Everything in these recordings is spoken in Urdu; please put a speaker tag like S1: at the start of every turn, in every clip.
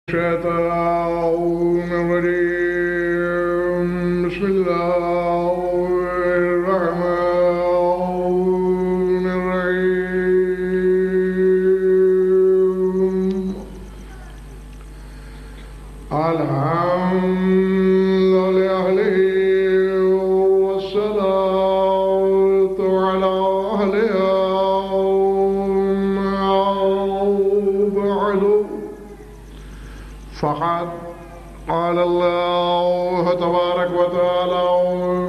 S1: الشيطان الرجيم بسم الله الرحمن الرحيم الحمد لله والصلاة على أهلها بعد فقد قال الله تبارك وتعالى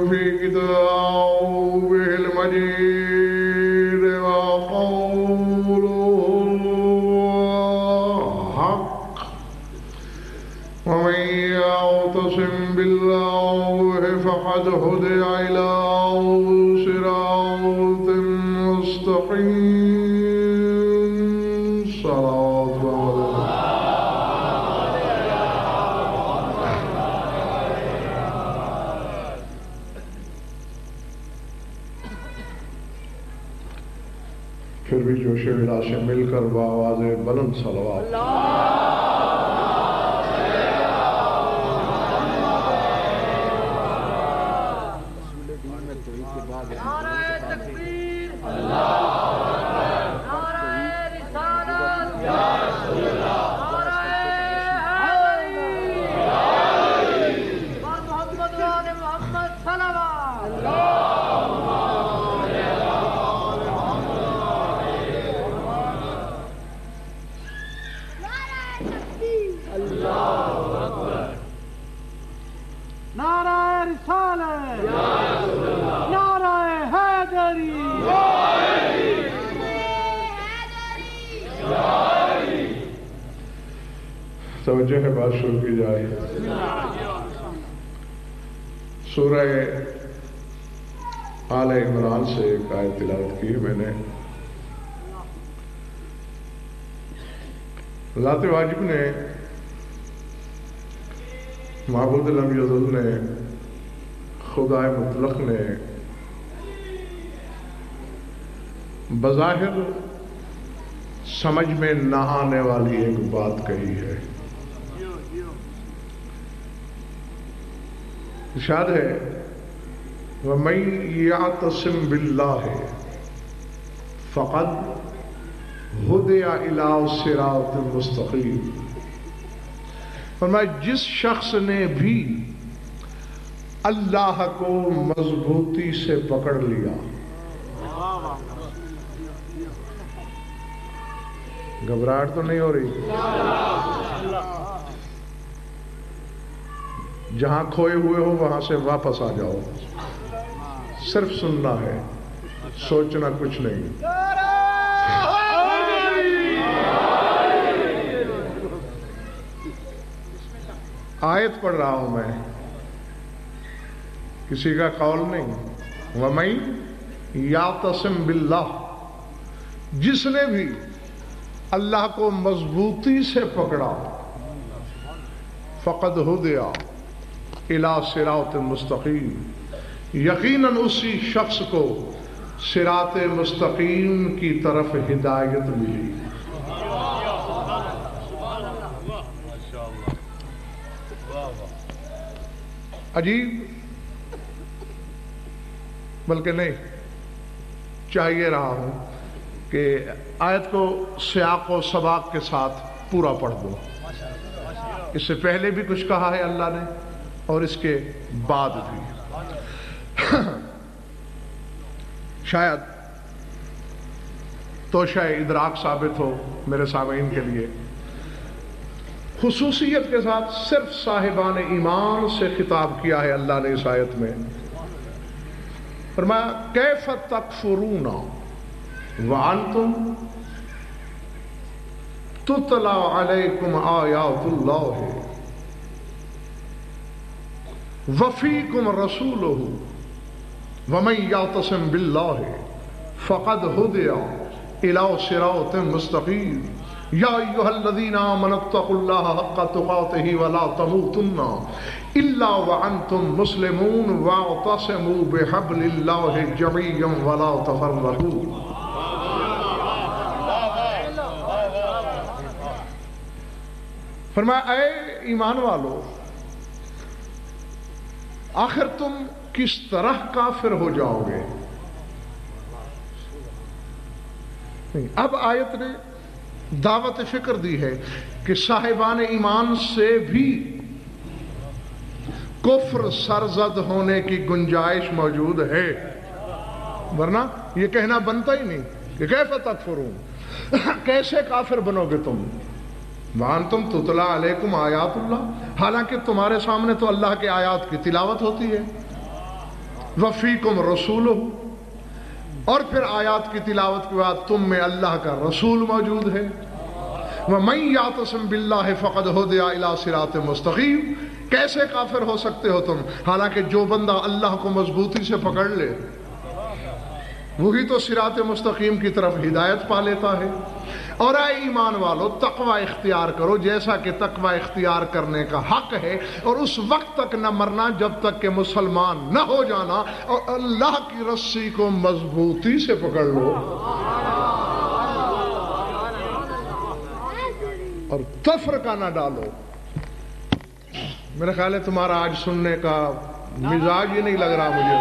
S1: في كتابه المجيد وقوله الحق ومن يعتصم بالله فقد هدي إلى صراط مستقيم صلاة پھر بھی جوش ولا سے مل کر بآواز بلند صلوات توجہ ہے، بات شروع کی جائے۔ سورہ آل عمران سے ایک آیت تلاوت کی میں نے۔ ذات واجب نے، معبود لم یزل نے، خدا مطلق نے بظاہر سمجھ میں نہ آنے والی ایک بات کہی ہے۔ ارشاد ہے وَمَن يَعْتَصِم بِاللَّهِ فَقَدْ هُدِيَ إِلَىٰ صِرَاطٍ مُسْتَقِيمٍ۔ فرمایا جس شخص نے بھی اللہ کو مضبوطی سے پکڑ لیا، گھبراہٹ تو نہیں ہو رہی؟ جہاں کھوئے ہوئے ہو وہاں سے واپس آ جاؤ، صرف سننا ہے، سوچنا کچھ نہیں۔ آیت پڑھ رہا ہوں میں، کسی کا قول نہیں۔ وَمَن يَعْتَصِم بِاللَّهِ، جس نے بھی اللہ کو مضبوطی سے پکڑا، فقد ہدیٰ الی صراط مستقیم، یقیناً اسی شخص کو صراط مستقیم کی طرف ہدایت ملی۔ عجیب، بلکہ نہیں، چاہیے رہا ہوں کہ آیت کو سیاق و سباق کے ساتھ پورا پڑھ دو۔ اس سے پہلے بھی کچھ کہا ہے اللہ نے اور اس کے بعد بھی۔ شاید توشہ ادراک ثابت ہو میرے سامعین کے لیے، خصوصیت کے ساتھ صرف صاحبان ایمان سے خطاب کیا ہے اللہ نے اس آیت میں۔ فرمایا کیف تکفرون وانتم تتلی علیکم آیات اللہ وفیکم رسولہ ومن یعتصم باللہ فقد ہدی الی صراط مستقیم یا ایھا الذین آمنوا اتقوا اللہ حق تقاتہ ولا تموتن الا وانتم مسلمون واعتصموا بحبل اللہ جميعا ولا تفرقوا۔ فرمایا اے ایمان والو، آخر تم کس طرح کافر ہو جاؤ گے؟ اب آیت نے دعوت فکر دی ہے کہ صاحبان ایمان سے بھی کفر سرزد ہونے کی گنجائش موجود ہے، ورنہ یہ کہنا بنتا ہی نہیں کہ کیف تکفرون، کیسے کافر بنو گے تم، وانتم تتلی علیکم آیات اللہ، حالانکہ تمہارے سامنے تو اللہ کے آیات کی تلاوت ہوتی ہے، وفیکم رسولہ، اور پھر آیات کی تلاوت کے بعد تم میں اللہ کا رسول موجود ہے، وَمَن يَعْتَصِم بِاللَّهِ فَقَدْ هُدِيَ إِلَىٰ صِرَاطٍ مُسْتَقِيمٍ، کیسے کافر ہو سکتے ہو تم، حالانکہ جو بندہ اللہ کو مضبوطی سے پکڑ لے وہی تو صراط مستقیم کی طرف ہدایت پا لیتا ہے۔ اور اے ایمان والو، تقوی اختیار کرو جیسا کہ تقوی اختیار کرنے کا حق ہے، اور اس وقت تک نہ مرنا جب تک کہ مسلمان نہ ہو جانا، اور اللہ کی رسی کو مضبوطی سے پکڑ لو اور تفرقہ نہ ڈالو۔ میرا خیال ہے تمہارا آج سننے کا مزاج ہی نہیں لگ رہا مجھے۔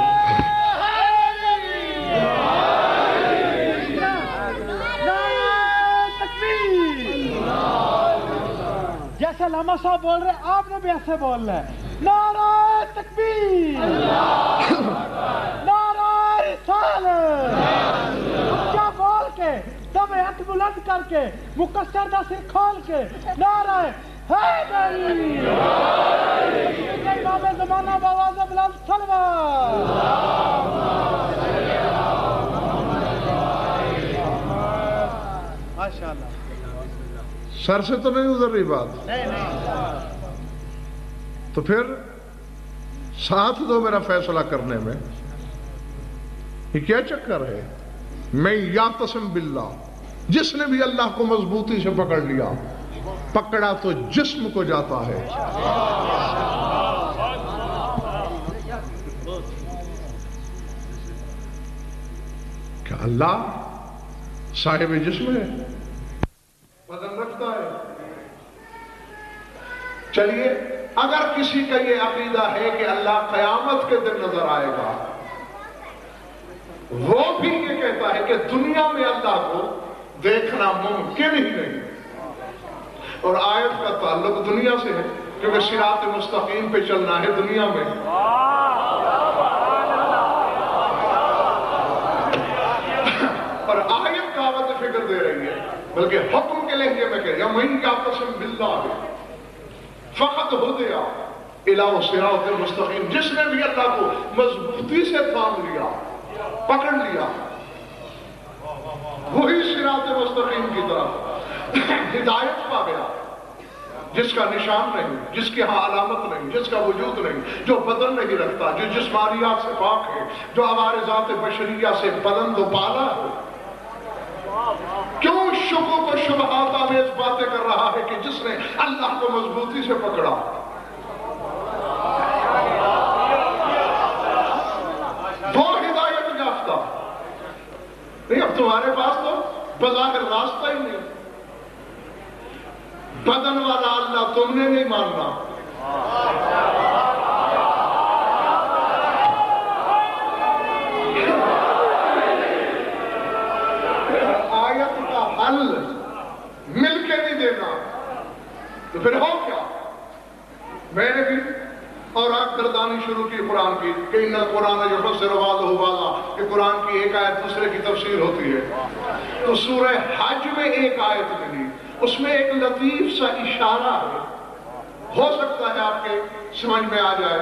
S2: جیسے علامہ صاحب بول رہے آپ نے بھی ایسے بولنا ہے، نعرہ تکبیر، نعرہ رسالت، اونچا بول کے، دم ہاتھ بلند کر کے، مقصر دا سر کھول کے، نعرہ حیدری، امام زمانہ بآواز بلند صلوات۔ ماشاءاللہ،
S1: سر سے تو نہیں گزر رہی بات، تو پھر ساتھ دو میرا فیصلہ کرنے میں، یہ کیا چکر ہے؟ میں یعتصم باللہ، جس نے بھی اللہ کو مضبوطی سے پکڑ لیا، پکڑا تو جسم کو جاتا ہے۔ کیا اللہ صاحب جسم ہے؟ بدن رکھتا ہے؟ چلیے اگر کسی کا یہ عقیدہ ہے کہ اللہ قیامت کے دن نظر آئے گا، وہ بھی یہ کہتا ہے کہ دنیا میں اللہ کو دیکھنا ممکن ہی نہیں، اور آیت کا تعلق دنیا سے ہے کیونکہ صراط مستقیم پہ چلنا ہے دنیا میں۔ اور آیت دعوت فکر دے رہی ہے، بلکہ حکم کے لہجے میں کہ وَمَن يَعْتَصِم بِاللَّهِ فَقَدْ هُدِيَ إِلَىٰ صِرَاطٍ مُسْتَقِيمٍ، جس نے بھی اللہ کو مضبوطی سے تھام لیا، پکڑ لیا، وہی صراط مستقیم کی طرف ہدایت پا گیا، جس کا نشان نہیں، جس کے ہاں علامت نہیں، جس کا وجود نہیں، جو بدن نہیں رکھتا، جو جسمانیات سے پاک ہے، جو ہمارے ذات بشریہ سے بلند و بالا ہے۔ کیوں شکوک و شبہات آمیز باتیں کر رہا ہے کہ جس نے اللہ کو مضبوطی سے پکڑا؟ وہ ہدایت یافتہ نہیں، اب تمہارے پاس تو بظاہر راستہ ہی نہیں، بدن والا اللہ تم نے نہیں ماننا، آیت کا حل مل کے نہیں دینا تو پھر ہو کیا؟ میں نے بھی اور آگ گردانی شروع کی قرآن کی کہ ان القرآن یفسر بعضہ بعضا، کہ قرآن کی ایک آیت دوسرے کی تفسیر ہوتی ہے، تو سورہ حج میں ایک آیت ملی، اس میں ایک لطیف سا اشارہ ہے، ہو سکتا ہے آپ کے سمجھ میں آ جائے،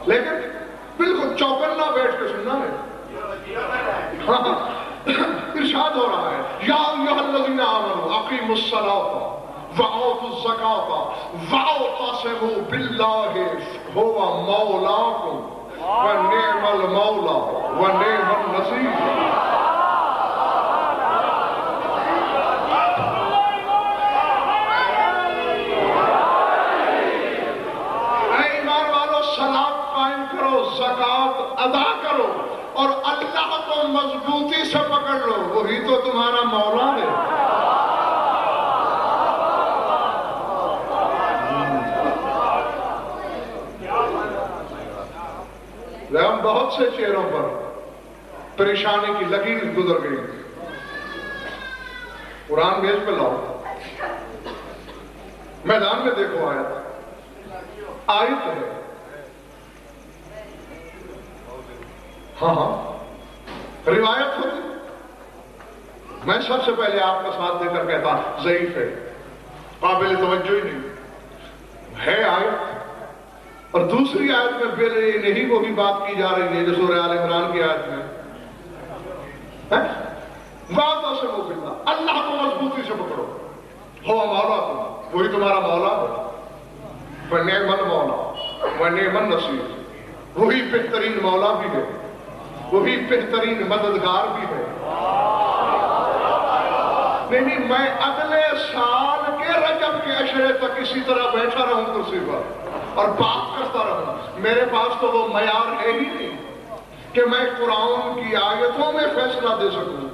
S1: لیکن بالکل چوکنا بیٹھ کے سننا ہے۔ ارشاد ہو رہا ہے، یا ایھا الذین آمنوا اقیموا الصلاۃ وآتوا الزکاۃ واعتصموا باللہ ھو مولاکم ونعم المولا ونعم النصیر۔ اے ایمان والو، صلاۃ قائم کرو، زکوٰۃ ادا کرو، اور اللہ کو مضبوطی سے پکڑ لو، وہی تو تمہارا مولا ہے۔ بہت سے چہروں پر پریشانی کی لکیر گزر گئی. قرآن میز پہ لاؤ، میدان میں دیکھو آیت ہے. ہاں روایت ہوتی. میں سب سے پہلے آپ کا ساتھ دے کر کہتا ضعیف ہے، قابل توجہ ہی نہیں ہے آیت. اور دوسری آیت میں پھر نہیں وہی بات کی جا رہی ہے جو سورہ آل عمران کی آیت میں وعدہ سے مبلہ، اللہ کو مضبوطی سے پکڑو، ہو مولا تم، وہی تمہارا مولا ہے. فنعم المولا ونعم النصیر، وہی بہترین مولا بھی ہے، وہی بہترین مددگار بھی ہے. نہیں میں اگلے سال کے رجب کے عشرے تک اسی طرح بیٹھا رہوں کرسی پر اور بات کرتا رہوں. میرے پاس تو وہ معیار ہے ہی نہیں کہ میں قرآن کی آیتوں میں فیصلہ دے سکوں.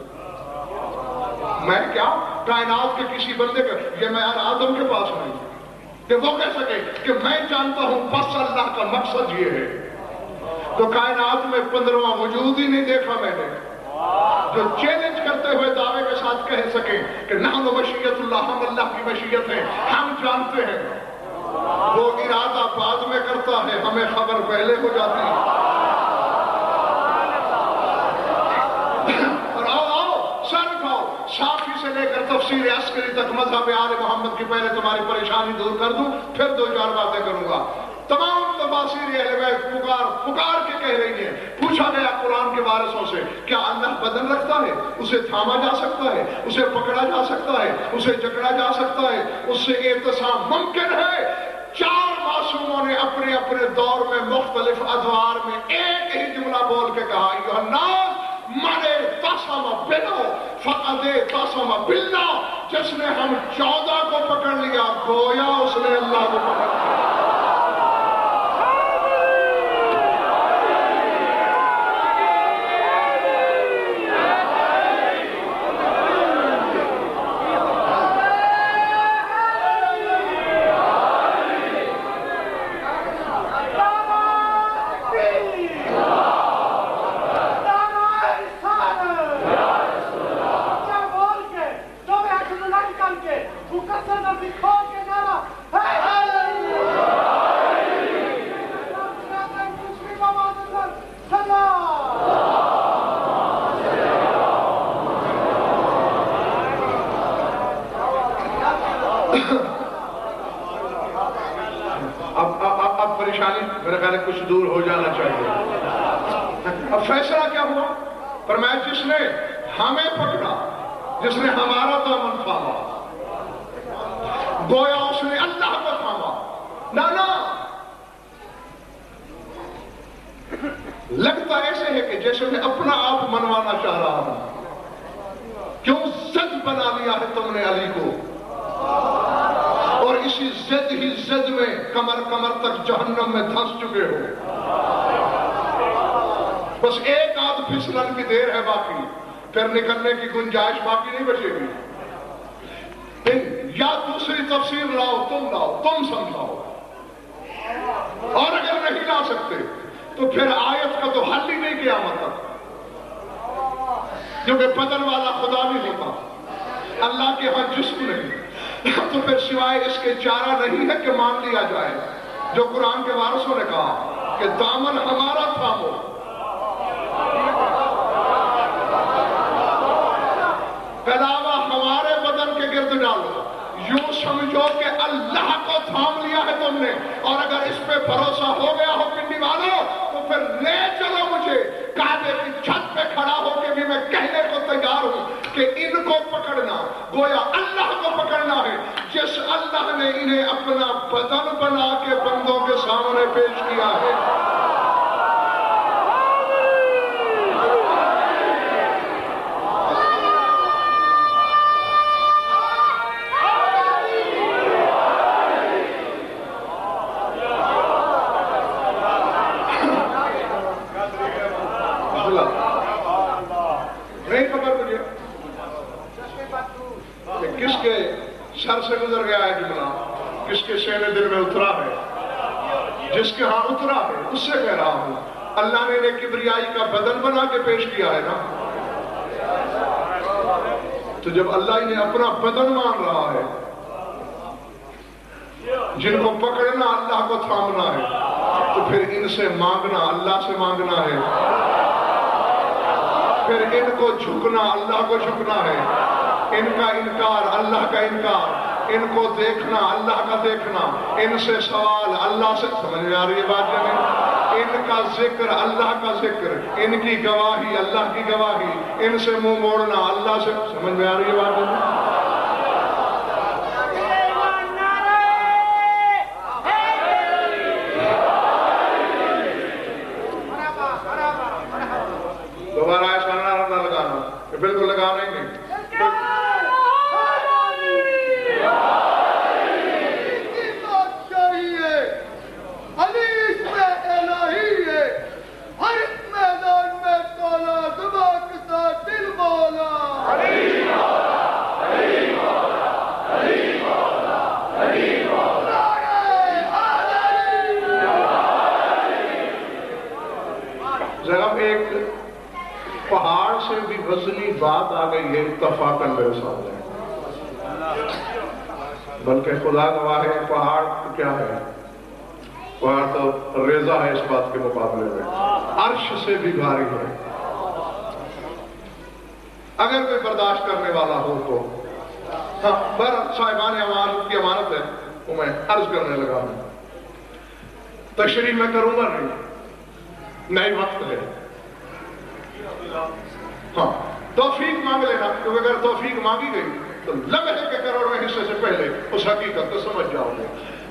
S1: میں کیا کائنات کے کسی بندے کا یہ معیار آدم کے پاس نہیں کہ وہ کہہ سکے کہ میں جانتا ہوں بس اللہ کا مقصد یہ ہے. تو کائنات میں 15واں وجود ہی نہیں دیکھا میں نے جو چیلنج کرتے ہوئے دعوے کے ساتھ کہہ سکیں کہ نحن مشیت اللہ، ہم اللہ کی مشیت ہیں، ہم جانتے ہیں. وہ ارادہ بعد میں کرتا ہے، ہمیں خبر پہلے ہو جاتی ہے. اور آؤ صرف آؤ صافی سے لے کر تفسیر عسکری تک مذہب آل محمد کی پہلے تمہاری پریشانی دور کر دوں، پھر 2-4 باتیں کروں گا. تمام تفاسیر اہل بیت پکار کے کہہ رہی ہیں. پوچھا گیا قرآن کے وارثوں سے کیا اللہ بدن رکھتا ہے؟ اسے تھاما جا سکتا ہے، اسے پکڑا جا سکتا ہے، اسے جکڑا جا سکتا ہے، اس سے اعتصام ممکن ہے؟ 4 معصوموں نے اپنے اپنے دور میں مختلف ادوار میں ایک ہی جملہ بول کے کہا ایھا الناس من اعتصم بنا فقد اعتصم باللہ. جس نے ہم 14 کو پکڑ لیا گویا اس نے اللہ کو پکڑ لیا. اب پریشانی میرے خیال ہے کچھ دور ہو جانا چاہیے. اب فیصلہ کیا ہوا؟ فرمایا جس نے ہمیں پکڑا، جس نے ہمارا دامن تھاما گویا اس نے اللہ کو تھاما. نانا لگتا ایسے ہے کہ جیسے میں اپنا آپ منوانا چاہ رہا ہوں. کیوں زد بنا لیا ہے تم نے علی کو، اور اسی زد ہی زد میں کمر تک جہنم میں دھنس چکے ہو. بس ایک آدھ پھسلن کی دیر ہے باقی، پھر نکلنے کی گنجائش باقی نہیں بچے گی. یا دوسری تفسیر لاؤ، تم سمجھاؤ. اور اگر نہیں لا سکتے تو پھر آیت کا تو حل ہی نہیں کیا مطلب، کیونکہ بدن والا خدا نہیں ہوتا، اللہ کے ہاں جسم نہیں. تو پھر سوائے اس کے چارہ نہیں ہے کہ مان لیا جائے جو قرآن کے وارثوں نے کہا کہ دامن ہمارا تھامو. کلاوہ ہمارے بدن کے گرد ڈالو. یوں سمجھو کہ اللہ کو تھام لیا ہے تم نے، اور اگر اس پہ بھروسہ ہو گیا ہو پنڈی والوں تو پھر لے چلو مجھے کعبے کی چھت پہ کھڑا ہو کے بھی میں کہنے کو تیار ہوں کہ ان کو پکڑنا گویا اللہ کو پکڑنا ہے، جس اللہ نے انہیں اپنا بدن بنا کے بندوں کے سامنے پیش کیا ہے. کس کے سر سے گزر گیا ہے جملہ، کس کے سینے دل میں اترا ہے، جس کے ہاں اترا ہے اس سے کہہ رہا ہوں اللہ نے انہیں کبریائی کا بدن بنا کے پیش کیا ہے نا. تو جب اللہ انہیں اپنا بدن مان رہا ہے، جن کو پکڑنا اللہ کو تھامنا ہے، تو پھر ان سے مانگنا اللہ سے مانگنا ہے، پھر ان کو جھکنا اللہ کو جھکنا ہے، ان کا انکار اللہ کا انکار، ان کو دیکھنا اللہ کا دیکھنا، ان سے سوال اللہ سے. سمجھ میں آ رہی ہے بات یا نہیں؟ ان کا ذکر اللہ کا ذکر، ان کی گواہی اللہ کی گواہی، ان سے منہ موڑنا اللہ سے. سمجھ میں آ رہی ہے بات یا نہیں؟ دوبارہ ایسا نہ لگانا کہ بالکل لگانا ہی نہیں. ذرا ایک پہاڑ سے بھی وزنی بات آ گئی ہے اتفاقاً میرے سامنے. بلکہ خدا گواہ ہے پہاڑ کیا ہے؟ پہاڑ تو ریزہ ہے اس بات کے مقابلے میں، عرش سے بھی بھاری ہے. اگر کوئی برداشت کرنے والا ہو تو پر صاحبان امانت کی امانت ہے تو میں عرض کرنے لگا ہوں. تشریح میں کروں گا نہیں وقت ہے. ہاں توفیق مانگ لینا، کیونکہ اگر توفیق مانگی گئی تو لمحے کے کروڑویں حصے سے پہلے اس حقیقت کو سمجھ جاؤ گے.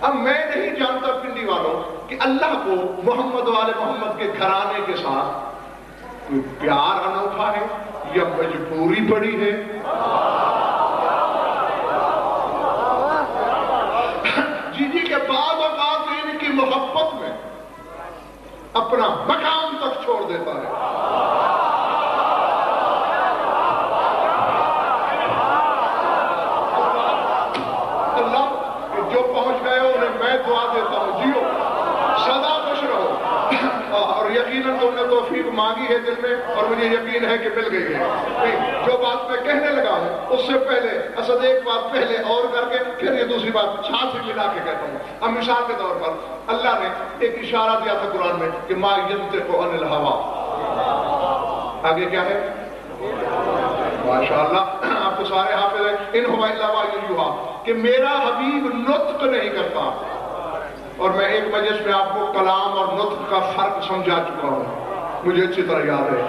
S1: اب میں نہیں جانتا پنڈی والوں کہ اللہ کو محمد والے محمد کے گھرانے کے ساتھ کوئی پیار انوکھا ہے یا مجبوری پڑی ہے. جی کے بعد اوقات ان کی محبت میں اپنا مقام تک چھوڑ دیتا ہے. اللہ جو پہنچ گئے انہیں میں دعا دیتا ہوں جیو سدا خوش رہو. اور یقیناً تم نے توفیق مانگی ہے دل میں اور مجھے یقین ہے کہ مل گئی ہے. جو بات میں کہنے لگا ہوں اس سے پہلے اسد ایک بات پہلے اور کر کے پھر یہ دوسری بات چھات سے ملا کے کہتا ہوں. اب مثال کے طور پر اللہ نے ایک اشارہ دیا تھا قرآن میں کہ ما ینطق عن الہوا. آگے کیا ہے؟ ماشاءاللہ آپ تو سارے حافظ ہیں. ان ہوا الا وحی یوحیٰ کہ میرا حبیب نطق نہیں کرتا. اور میں ایک مجلس میں آپ کو کلام اور نطق کا فرق سمجھا چکا ہوں. مجھے اچھی طرح یاد ہے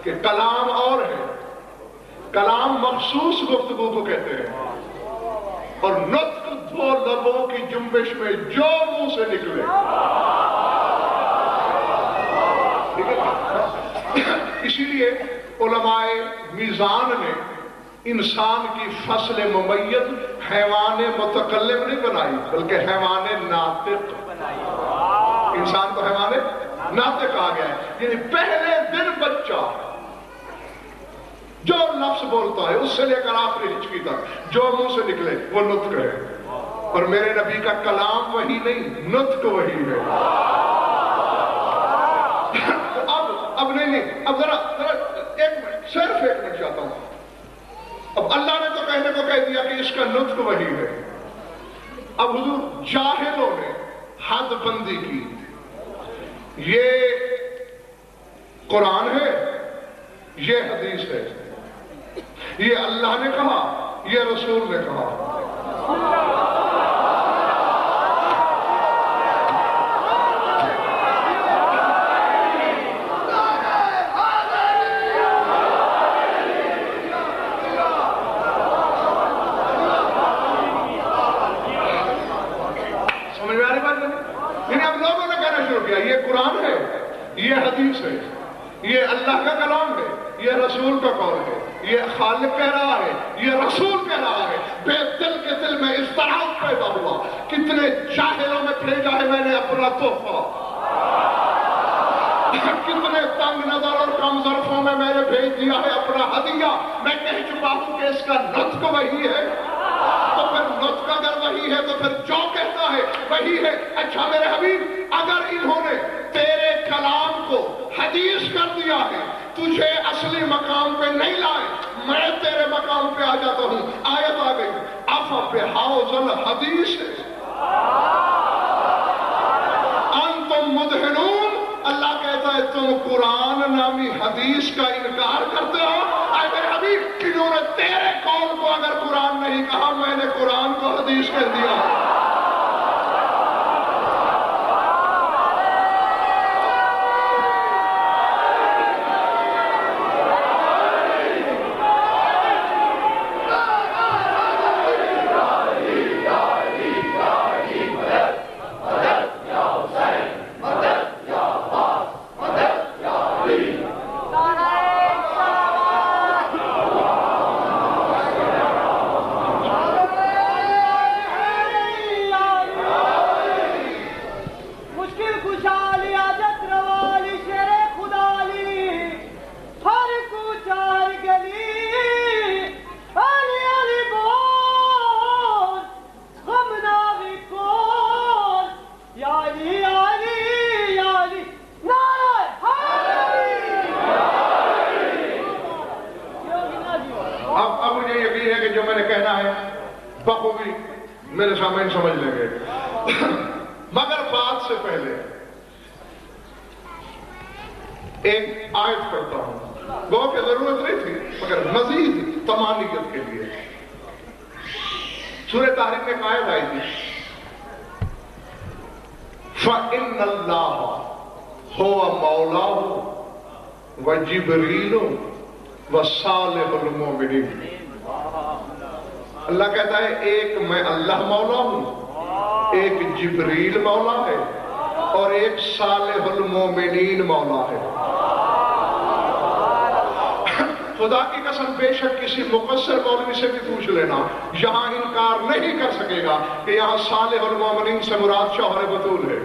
S1: کہ کلام اور ہے، کلام مخصوص گفتگو کو کہتے ہیں، اور نطق دو لبوں کی جنبش میں جو منہ سے نکلے. اسی لیے علماء میزان نے انسان کی فصل ممیز حیوان متکلم نہیں بنائی بلکہ حیوان ناطق. انسان کو حیوان ناطق کہا گیا ہے. یعنی پہلے دن بچہ جو لفظ بولتا ہے اس سے لے کر آخری ہچکی تک جو منہ سے نکلے وہ نطق ہے. اور میرے نبی کا کلام وہی نہیں، نطق وہی ہے. اب نہیں اب ذرا ایک منٹ صرف ایک منٹ چاہتا ہوں. اب اللہ نے تو کہنے کو کہہ دیا کہ اس کا نطق وہی ہے. اب حضور جاہلوں نے حد بندی کی، یہ قرآن ہے، یہ حدیث ہے، یہ اللہ نے کہا، یہ رسول نے کہا. یہ قرآن ہے، یہ حدیث ہے، یہ اللہ کا کلام ہے، یہ رسول کا قول ہے، یہ خالق کہہ رہا ہے، یہ رسول کہہ رہا ہے. بے دل کے دل میں اضطراب پیدا ہوا. کتنے جاہلوں میں بھیجا ہے میں نے اپنا تحفہ، کتنے تنگ نظر اور کم ظرفوں میں نے بھیج دیا ہے اپنا ہدیہ. میں کہہ چکا ہوں کہ اس کا نطق وہی ہے. تو پھر نطق اگر وہی ہے تو پھر جو کہتا ہے وہی ہے. اچھا میرے حبیب، اگر انہوں نے تیرے کلام کو مقام پہ آ جاتا ہوں، آیت آ گئی افبحوض الحدیث انتم مدہنون، اللہ کہتا ہے تم قرآن نامی حدیث کا انکار کرتے ہو؟ اے میرے حبیب، انہوں نے تیرے قول کو اگر قرآن نہیں کہا، میں نے قرآن کو حدیث کہہ دیا۔ بخوبی میرے سامنے سمجھ لیں گے، مگر بات سے پہلے ایک آیت پڑھتا ہوں، گو کہ ضرورت نہیں تھی مگر مزید تمانیت کے لیے۔ سورہ تحریم میں آیت آئی تھی فَإِنَّ اللَّهَ هُوَ مَوْلَاهُ وَجِبْرِيلُ وَصَالِحُ الْمُؤْمِنِينَ۔ اللہ کہتا ہے ایک میں اللہ مولا ہوں، ایک جبریل مولا ہے اور ایک صالح المومنین مولا ہے۔ خدا کی قسم بے شک کسی مقصر مولوی سے بھی پوچھ لینا، یہاں انکار نہیں کر سکے گا کہ یہاں صالح المومنین سے مراد شوہر بطول ہے۔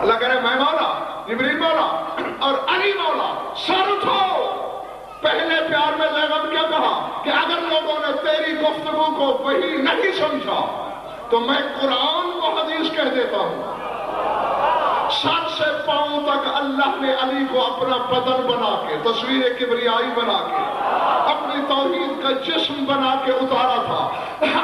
S1: اللہ کہہ رہے میں مولا، جبریل مولا اور علی مولا۔ سر اٹھو، پہلے پیار میں لغت کیا کہا کہ اگر لوگوں نے تیری گفتگو کو وہی نہیں سمجھا تو میں قرآن کو حدیث کہہ دیتا ہوں۔ سر سے پاؤں تک اللہ نے علی کو اپنا بدن بنا کے، تصویر کبریائی بنا کے، اپنی توحید کا جسم بنا کے اتارا تھا۔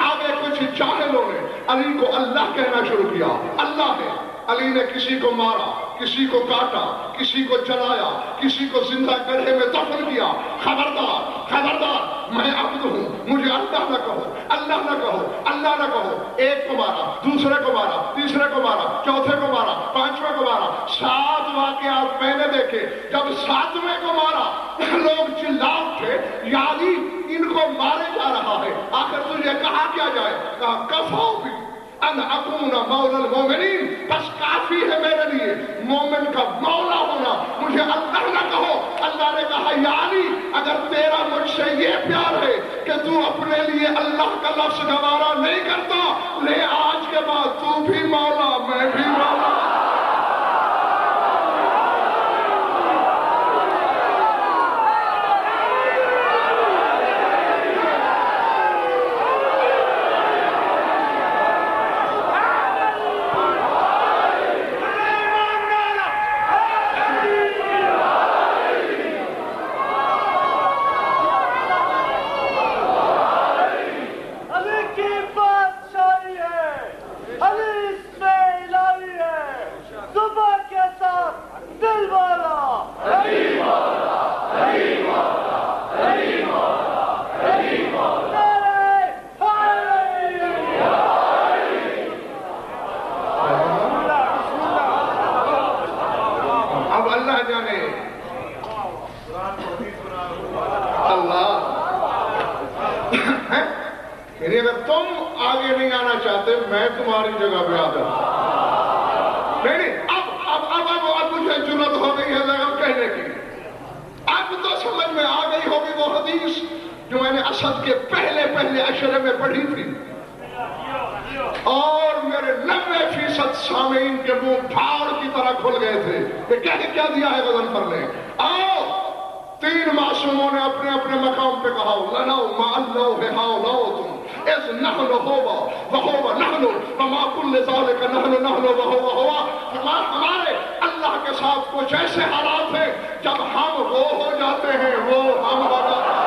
S1: آگے کچھ جاہلوں نے علی کو اللہ کہنا شروع کیا۔ اللہ ہے، علی نے کسی کو مارا، کسی کو کاٹا، کسی کو جلایا، کسی کو زندہ گڑھے میں دفن کیا۔ خبردار خبردار، میں عبد ہوں، مجھے اللہ نہ کہو، اللہ نہ کہو، اللہ نہ کہو۔ ایک کو مارا، دوسرے کو مارا، تیسرے کو مارا، چوتھے کو مارا، پانچویں کو مارا۔ 7 واقعات میں نے دیکھے۔ جب 7ویں کو مارا لوگ چلا اٹھے، یا علی ان کو مارے جا رہا ہے، آخر تجھے کہا کیا جائے؟ کہا کفو بھی ان اکون مولا المومنین، بس کافی ہے میرے لیے مومن کا مولا ہونا، مجھے اللہ نہ کہو۔ اللہ نے کہا یا علی اگر تیرا مجھ سے یہ پیار ہے کہ تو اپنے لیے اللہ کا لفظ گوارا نہیں کرتا، لے آج کے بعد تو بھی مولا، میں بھی مولا۔ میں تمہاری جگہ پہ آتا نہیں، اب مجھے جرت ہو گئی ہے لغت کہنے کی۔ اب تو سمجھ میں آ گئی ہوگی وہ حدیث جو میں نے اسد کے پہلے عشرے میں پڑھی تھی، اور میرے 90% سامعین کے منہ پھاڑ کی طرح کھل گئے تھے کہ کیا دیا ہے غضنفر نے۔ آؤ، 3 معصوموں نے اپنے اپنے مقام پہ کہا لنو ما اللہ ہاؤ لاؤ تم اس نحن ہوا وہوا نحن وما کل ذالک نحن وہوا ہوا. ہمارے اللہ کے ساتھ کچھ ایسے حالات ہیں جب ہم وہ ہو جاتے ہیں وہ ہم ہو جاتے ہیں.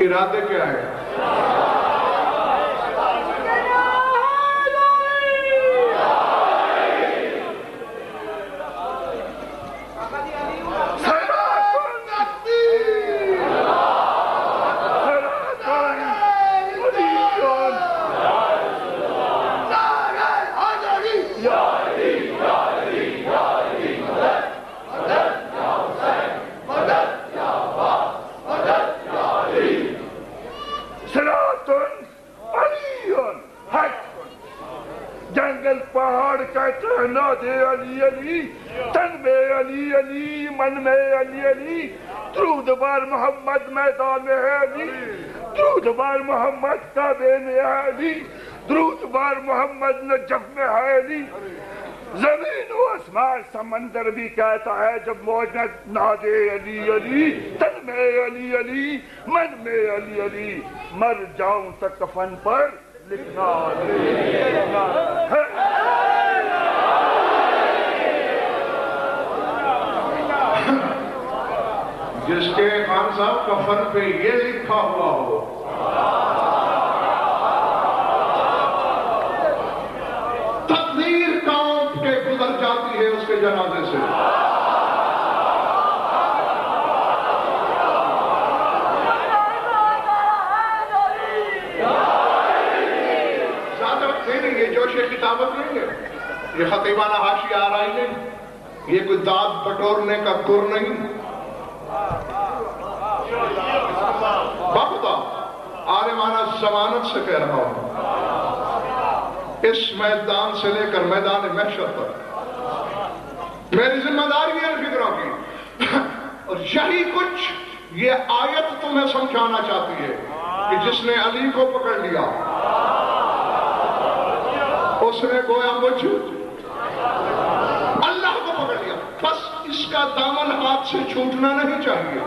S1: ارادے کیا ہے؟
S3: جنگل پہاڑ کہتے ہیں نادے علی علی، تن میں علی علی، من میں علی علی، درود بار محمد میدان میں ہے علی، درود بار محمد کعبے میں ہے علی، درود بار محمد نجف میں ہے علی. زمین و آسمان سمندر بھی کہتا ہے جب موج نادے علی علی، تن میں علی علی، من میں علی علی، مر جاؤں تک کفن پر لکھنا
S1: جس کے خان صاحب کفن پہ یہ لکھا ہوا ہو تقدیر کانپ کے گزر جاتی ہے اس کے جنازے سے. یہ جوش کتابت نہیں ہے، یہ خطیبانہ حاشیہ آرائی نہیں، یہ کوئی داد بٹورنے کا گر نہیں. باخدا عالمانہ ضمانت سے کہہ رہا ہوں، اس میدان سے لے کر میدان محشر تک میری ذمہ داری ہے ان فکروں کی. اور یہی کچھ یہ آیت تمہیں سمجھانا چاہتی ہے کہ جس نے علی کو پکڑ لیا اس نے گویا مجھ اللہ کو پکڑ لیا. بس اس کا دامن ہاتھ سے چھوٹنا نہیں چاہیے.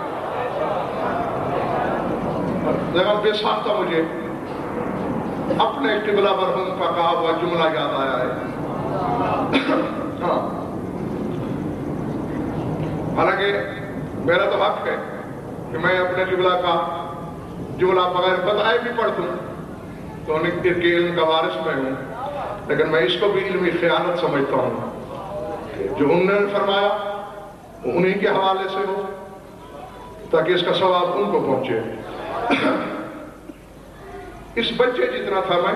S1: ذرا بے ساختہ مجھے اپنے قبلہ مرحوم کا کہا ہوا جملہ یاد آیا ہے. ہاں، حالانکہ میرا تو حق ہے کہ میں اپنے قبلہ کا جملہ بغیر بتائے بھی پڑھ دوں تو ان کے علم کا وارث میں ہوں، لیکن میں اس کو بھی علمی خیانت سمجھتا ہوں. جو انہوں نے فرمایا انہی کے حوالے سے ہو تاکہ اس کا ثواب ان کو پہنچے. اس بچے جتنا تھا میں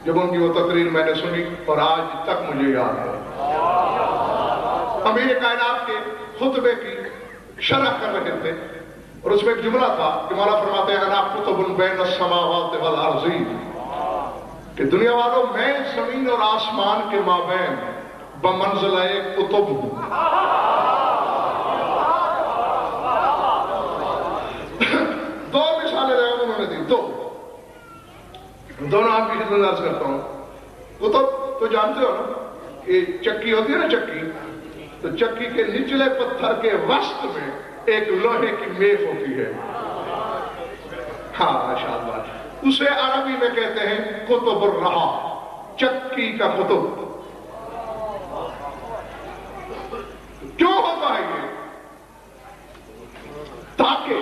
S1: جب ان کی وہ تقریر میں نے سنی اور آج تک مجھے یاد ہے. امیر کائنات کے خطبے کی شرح کر رہے تھے اور اس میں ایک جملہ تھا کہ مولا فرماتے ہیں انا کتب بین السماوات والارضین، کہ دنیا والوں میں زمین اور آسمان کے مابین بمنزلہ کتب ہوں. دو مثالیں انہوں نے دی، دونوں آپ کی خدمت عرض کرتا ہوں. کتب تو جانتے ہو نا، یہ چکی ہوتی ہے نا، چکی تو چکی کے نچلے پتھر کے وسط میں ایک لوہے کی میخ ہوتی ہے. ہاں ماشاءاللہ، اسے عربی میں کہتے ہیں کتب الرہا، چکی کا کتب. کیوں ہوتا ہے یہ؟ تاکہ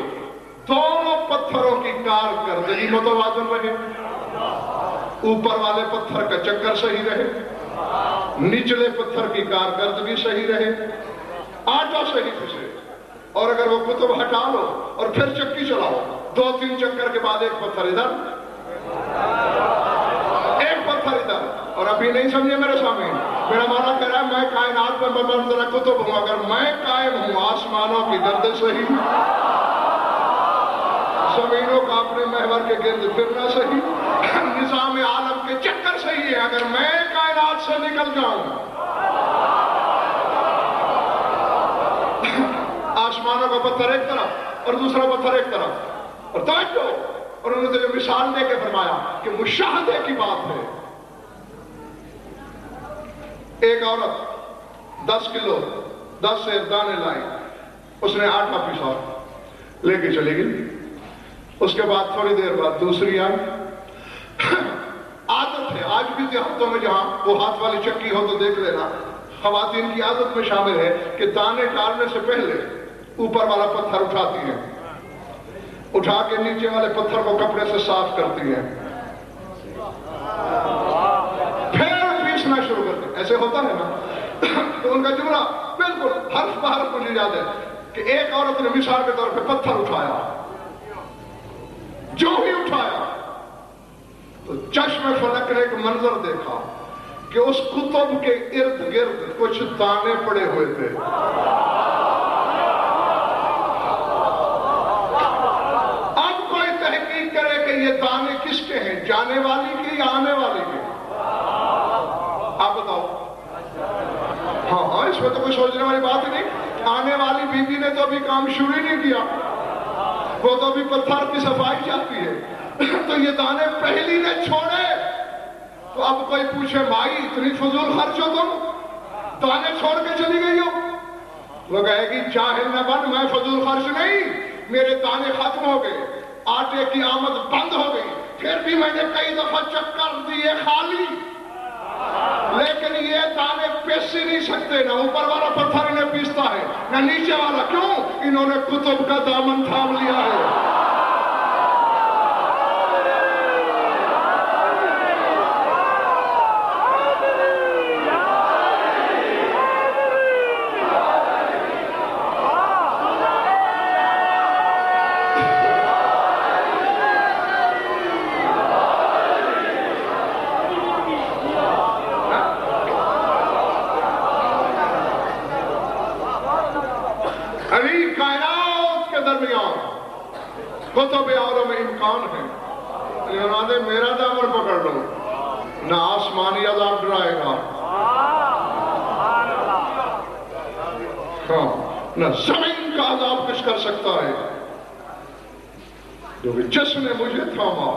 S1: دونوں پتھروں کی کارکردگی متوازن رہے، اوپر والے پتھر کا چکر صحیح رہے، نچلے پتھر کی کارکردگی صحیح رہے، آٹا صحیح پھسے. اور اگر وہ کتب ہٹا لو اور پھر چکی چلاؤ، 2-3 چکر کے بعد ایک پتھر ادھر ایک پتھر ادھر. اور ابھی نہیں سمجھے میرے سامنے، میرا مولا کہہ رہا ہے میں کائنات میں بمنزلہ کتب ہوں. اگر میں قائم ہوں آسمانوں کی گرد صحیح، زمینوں کا اپنے محور کے گرد پھرنا صحیح،
S4: سے نکل جاؤں. آسمانوں کا پتھر ایک طرف اور دوسرا پتھر ایک طرف. اور توجہ، اور انہوں نے جو مثال دے کے فرمایا کہ مشاہدے کی بات ہے. ایک عورت 10 کلو 10 سے دانے لائی، اس نے آٹا پیسا لے کے چلے گئی. اس کے بعد تھوڑی دیر بعد دوسری آئی. عادت ہے آج بھی دیہاتوں میں جہاں وہ ہاتھ والی چکی ہو تو دیکھ لینا، خواتین کی عادت میں شامل ہے کہ دانے ڈالنے سے پہلے اوپر والا پتھر اٹھاتی ہیں، اٹھا کے نیچے والے پتھر کو کپڑے سے صاف کرتی ہیں، پھر پیسنا شروع کرتی ہیں. ایسے ہوتا ہے نا. تو ان کا جملہ بالکل حرف بحرف مجھے یاد ہے کہ ایک عورت نے مثال کے طور پہ پتھر اٹھایا. جو ہی اٹھایا تو چشم فلک نے ایک منظر دیکھا کہ اس کتب کے ارد گرد کچھ دانے پڑے ہوئے تھے. اب کوئی تحقیق کرے کہ یہ دانے کس کے ہیں، جانے والی کے یا آنے والی کے؟ آپ بتاؤ. ہاں اس میں تو کوئی سوچنے والی بات ہی نہیں. آنے والی بیوی نے تو ابھی کام شروع ہی نہیں کیا، وہ تو ابھی پتھر کی صفائی چاہتی ہے. تو یہ دانے پہلی نے چھوڑے. تو اب کوئی پوچھے بھائی اتنی فضول خرچ ہو تم، دانے چھوڑ کے چلی گئی ہو؟ وہ کہے گی جاہل نہ بن، میں فضول خرچ نہیں، میرے دانے ختم ہو گئے، آٹے کی آمد بند ہو گئی، پھر بھی میں نے کئی دفعہ چکر دیے خالی، لیکن یہ دانے پیس ہی نہیں سکتے. نہ اوپر والا پتھر انہیں پیستا ہے نہ نیچے والا. کیوں؟ انہوں نے کتب کا دامن تھام لیا ہے. کتب اولوں میں امکان ہے. میرا دامن پکڑ لو، نہ آسمانی عذاب ڈرائے گا، ہاں نہ زمین کا عذاب کچھ کر سکتا ہے. جو کہ جس نے مجھے تھاما،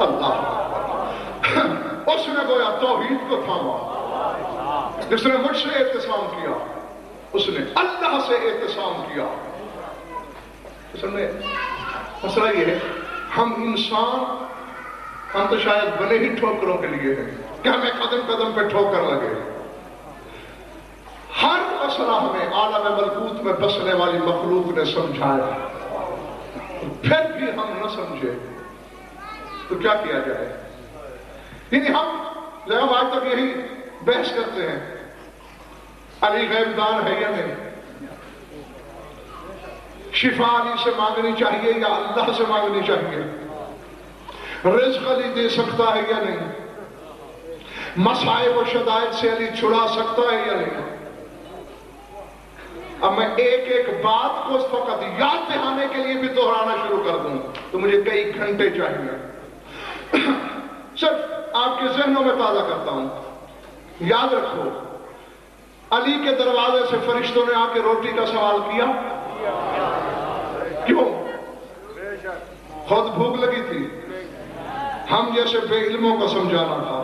S4: اللہ اس نے گویا توحید کو تھاما. جس نے مجھ سے اعتصام کیا اس نے اللہ سے اعتصام کیا. اصل میں مسئلہ یہ ہے ہم انسان، ہم تو شاید بنے ہی ٹھوکروں کے لیے ہیں کہ ہمیں قدم قدم پہ ٹھوکر لگے. ہر مسئلہ ہمیں عالم ملکوت میں بسنے والی مخلوق نے سمجھایا، پھر بھی ہم نہ سمجھے تو کیا کیا جائے؟ یعنی ہم آج تک یہی بحث کرتے ہیں علی غیب دان ہے یا نہیں، شفا علی سے مانگنی چاہیے یا اللہ سے مانگنی چاہیے، رزق علی دے سکتا ہے یا نہیں، مصائب و شدائد سے علی چھڑا سکتا ہے یا نہیں. اب میں ایک ایک بات کو اس وقت یاد دہانے کے لیے بھی دہرانا شروع کر دوں تو مجھے کئی گھنٹے چاہیے. صرف آپ کے ذہنوں میں تازہ کرتا ہوں. یاد رکھو علی کے دروازے سے فرشتوں نے آ کے روٹی کا سوال کیا. کیوں؟ خود بھوک لگی تھی، ہم جیسے بے علموں کو سمجھانا تھا.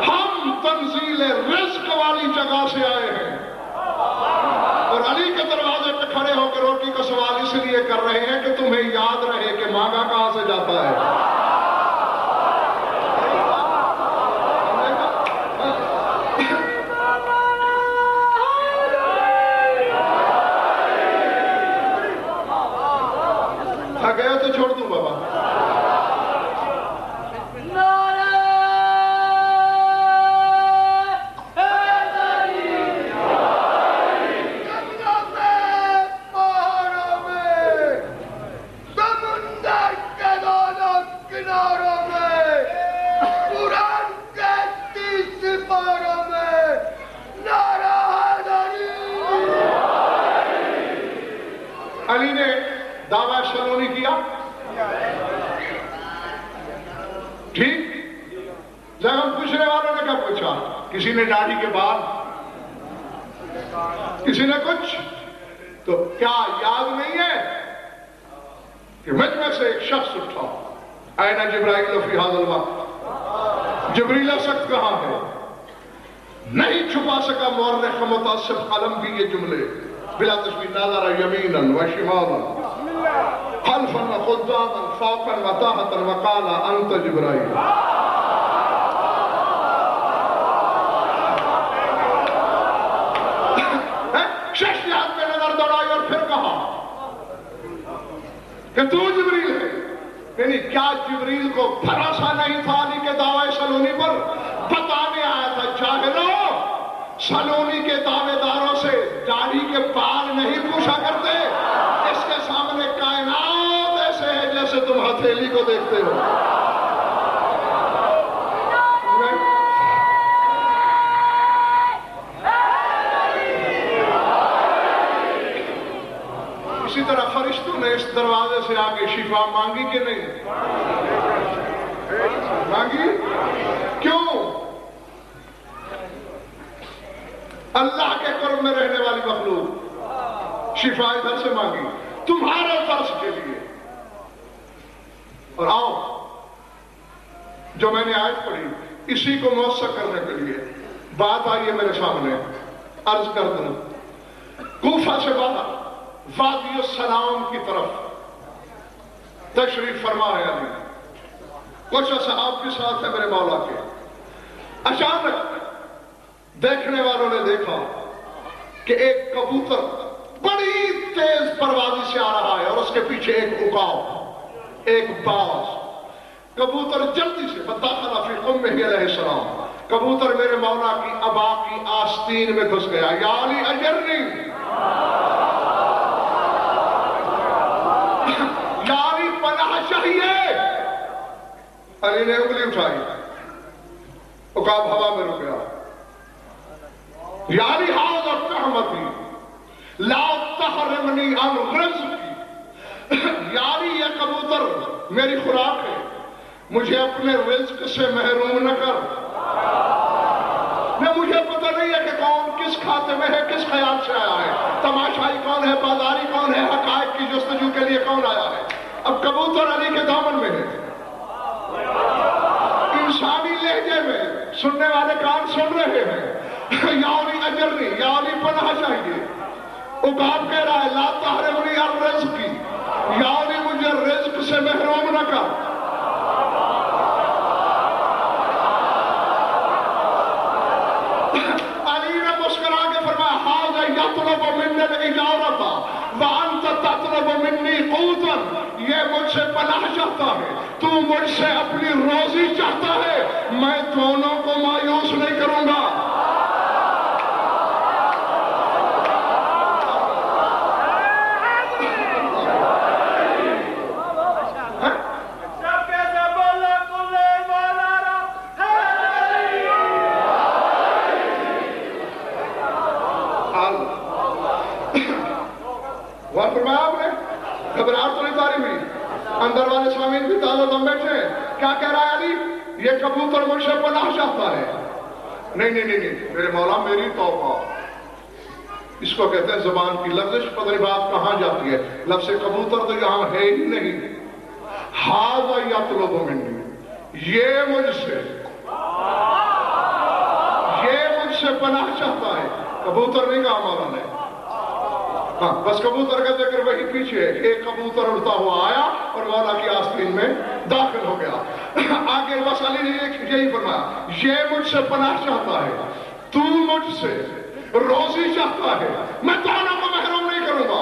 S4: ہم تنزیل رزق والی جگہ سے آئے ہیں اور علی کے دروازے پہ کھڑے ہو کے روٹی کا سوال اس لیے کر رہے ہیں کہ تمہیں یاد رہے کہ مانگا کہاں سے جاتا ہے. گیا تو چھوڑ دوں بابا. علی نے دعویٰ شلونی کیا. ٹھیک؟ لیکن پوچھنے والوں نے کیا پوچھا؟ کسی نے داڑھی کے بال، کسی نے کچھ، تو کیا یاد نہیں ہے کہ مجھ میں سے ایک شخص اٹھا، اینا جبرائیل فی ھذا الوقت، جبریل سخت کہاں ہے؟ نہیں چھپا سکا مورخ متاسف قلم بھی یہ جملے، بلا تشبیہ نظر یمینا و شمالا خلفا و قداما فوقا و تحتا وقال انت جبرائیل. شش یاد پہ نظر دوڑائی اور پھر کہا کہ تو جبریل ہے. یعنی کیا جبریل کو بھروسہ نہیں تھا علی کے دعوے سلونی پر؟ بتانے آیا تھا جاہلو، سلونی کے دعوے داروں سے داڑھی کے بال نہیں پوچھا کرتے، اس کے سامنے کائنات ایسے ہے جیسے تم ہتھیلی کو دیکھتے ہو. اسی طرح فرشتوں نے اس دروازے سے آگے شفا مانگی کہ نہیں مانگی؟ کیوں؟ اللہ کے قرب میں رہنے والی مخلوق شفا ادھر سے مانگی تمہارے طرز کے لیے. اور آؤ جو میں نے آیت پڑھی اسی کو موثق کرنے کے لیے بات آئی ہے میرے سامنے، عرض کر دوں. کوفہ سے باہر وادی السلام کی طرف تشریف فرما ہے علی، کچھ اصحاب کے ساتھ ہے میرے مولا کے. اچانک دیکھنے والوں نے دیکھا کہ ایک کبوتر بڑی تیز پروازی سے آ رہا ہے اور اس کے پیچھے ایک عقاب، ایک باز. کبوتر جلدی سے بداخلہ فی قمہ علیہ السلام، کبوتر میرے مولا کی ابا کی آستین میں گھس گیا. یا علی اجرنی، یا علی پناہ چاہیے. علی نے انگلی اٹھائی، عقاب ہوا میں رک گیا. یا علی ھذا تحمتی لا تحرمنی عن رزقی. یا علی یہ کبوتر میری خوراک ہے، مجھے اپنے رزق سے محروم نہ کر. مجھے پتہ نہیں ہے کہ کون کس کھاتے میں ہے، کس خیال سے آیا ہے، تماشائی کون ہے، بازاری کون ہے، حقائق کی جستجو کے لیے کون آیا ہے. اب کبوتر علی کے دامن میں ہے، انسانی لہجے میں سننے والے کان سن رہے ہیں. یا علی اجرنی، یا علی پناہ چاہیے. عقاب کہہ رہا ہے لا تحرمنی عن رزقی، یا علی مجھے رزق سے محروم نہ کر. علی نے مسکرا کے فرمایا ھذا یطلب منی الاجارۃ وانت تطلب منی قوتا. یہ مجھ سے پناہ چاہتا ہے، تو مجھ سے اپنی روزی چاہتا ہے، میں دونوں کو مایوس نہیں کروں گا. اندر والے سامعین بھی تازہ دم بیٹھے ہیں. کیا کہہ رہا ہے علی؟ یہ کبوتر مجھ سے پناہ چاہتا ہے. نہیں نہیں نہیں میرے مولا، میری توبہ. اس کو کہتے ہیں زبان کی لفظش، پتہ نہیں بات کہاں جاتی ہے. لفظ کبوتر تو یہاں ہے ہی نہیں. ھذا یطلب منی، یہ مجھ سے پناہ چاہتا ہے. کبوتر نہیں کہا مولا نے. ہاں بس کبوتر کا ذکر وہی پیچھے ہے. ایک کبوتر اڑتا ہوا آیا اور مولا کی آستین میں داخل ہو گیا. آگے بس علی نے یہی فرمایا یہ مجھ سے پناہ چاہتا ہے، تو مجھ سے روزی چاہتا ہے، میں دونوں کو محروم نہیں کروں گا.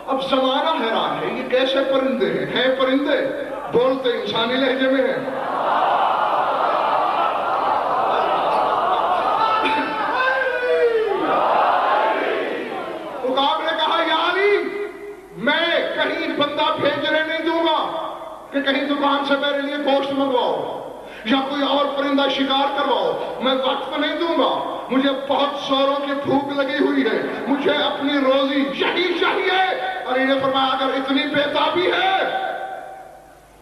S4: اب زمانہ حیران ہے، یہ کیسے پرندے ہیں پرندے بولتے انسانی لہجے میں ہیں. عقاب نے کہا یا علی میں کہیں بندہ بھیجنے نہیں دوں گا کہ کہیں دکان سے میرے لیے گوشت منگواؤ یا کوئی اور پرندہ شکار کرواؤ. میں وقت نہیں دوں گا، مجھے بہت زوروں کی بھوک لگی ہوئی ہے، مجھے اپنی روزی یہی چاہیے. علی نے فرمایا اگر اتنی بے تابی ہے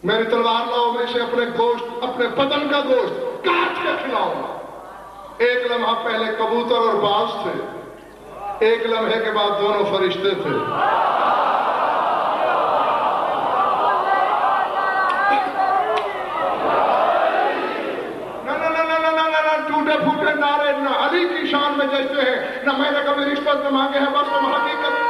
S4: میری تلوار لاؤ، میں اسے اپنے گوشت، اپنے بدن کا گوشت کاٹ کے کھلاؤں گا۔ ایک لمحہ پہلے کبوتر اور باز تھے، ایک لمحے کے بعد دونوں فرشتے تھے۔ ٹوٹے پھوٹے نعرے نہ علی کی شان میں جیسے ہیں، نہ میں نے کبھی رشوت میں مانگے ہیں، بس تم حقیقت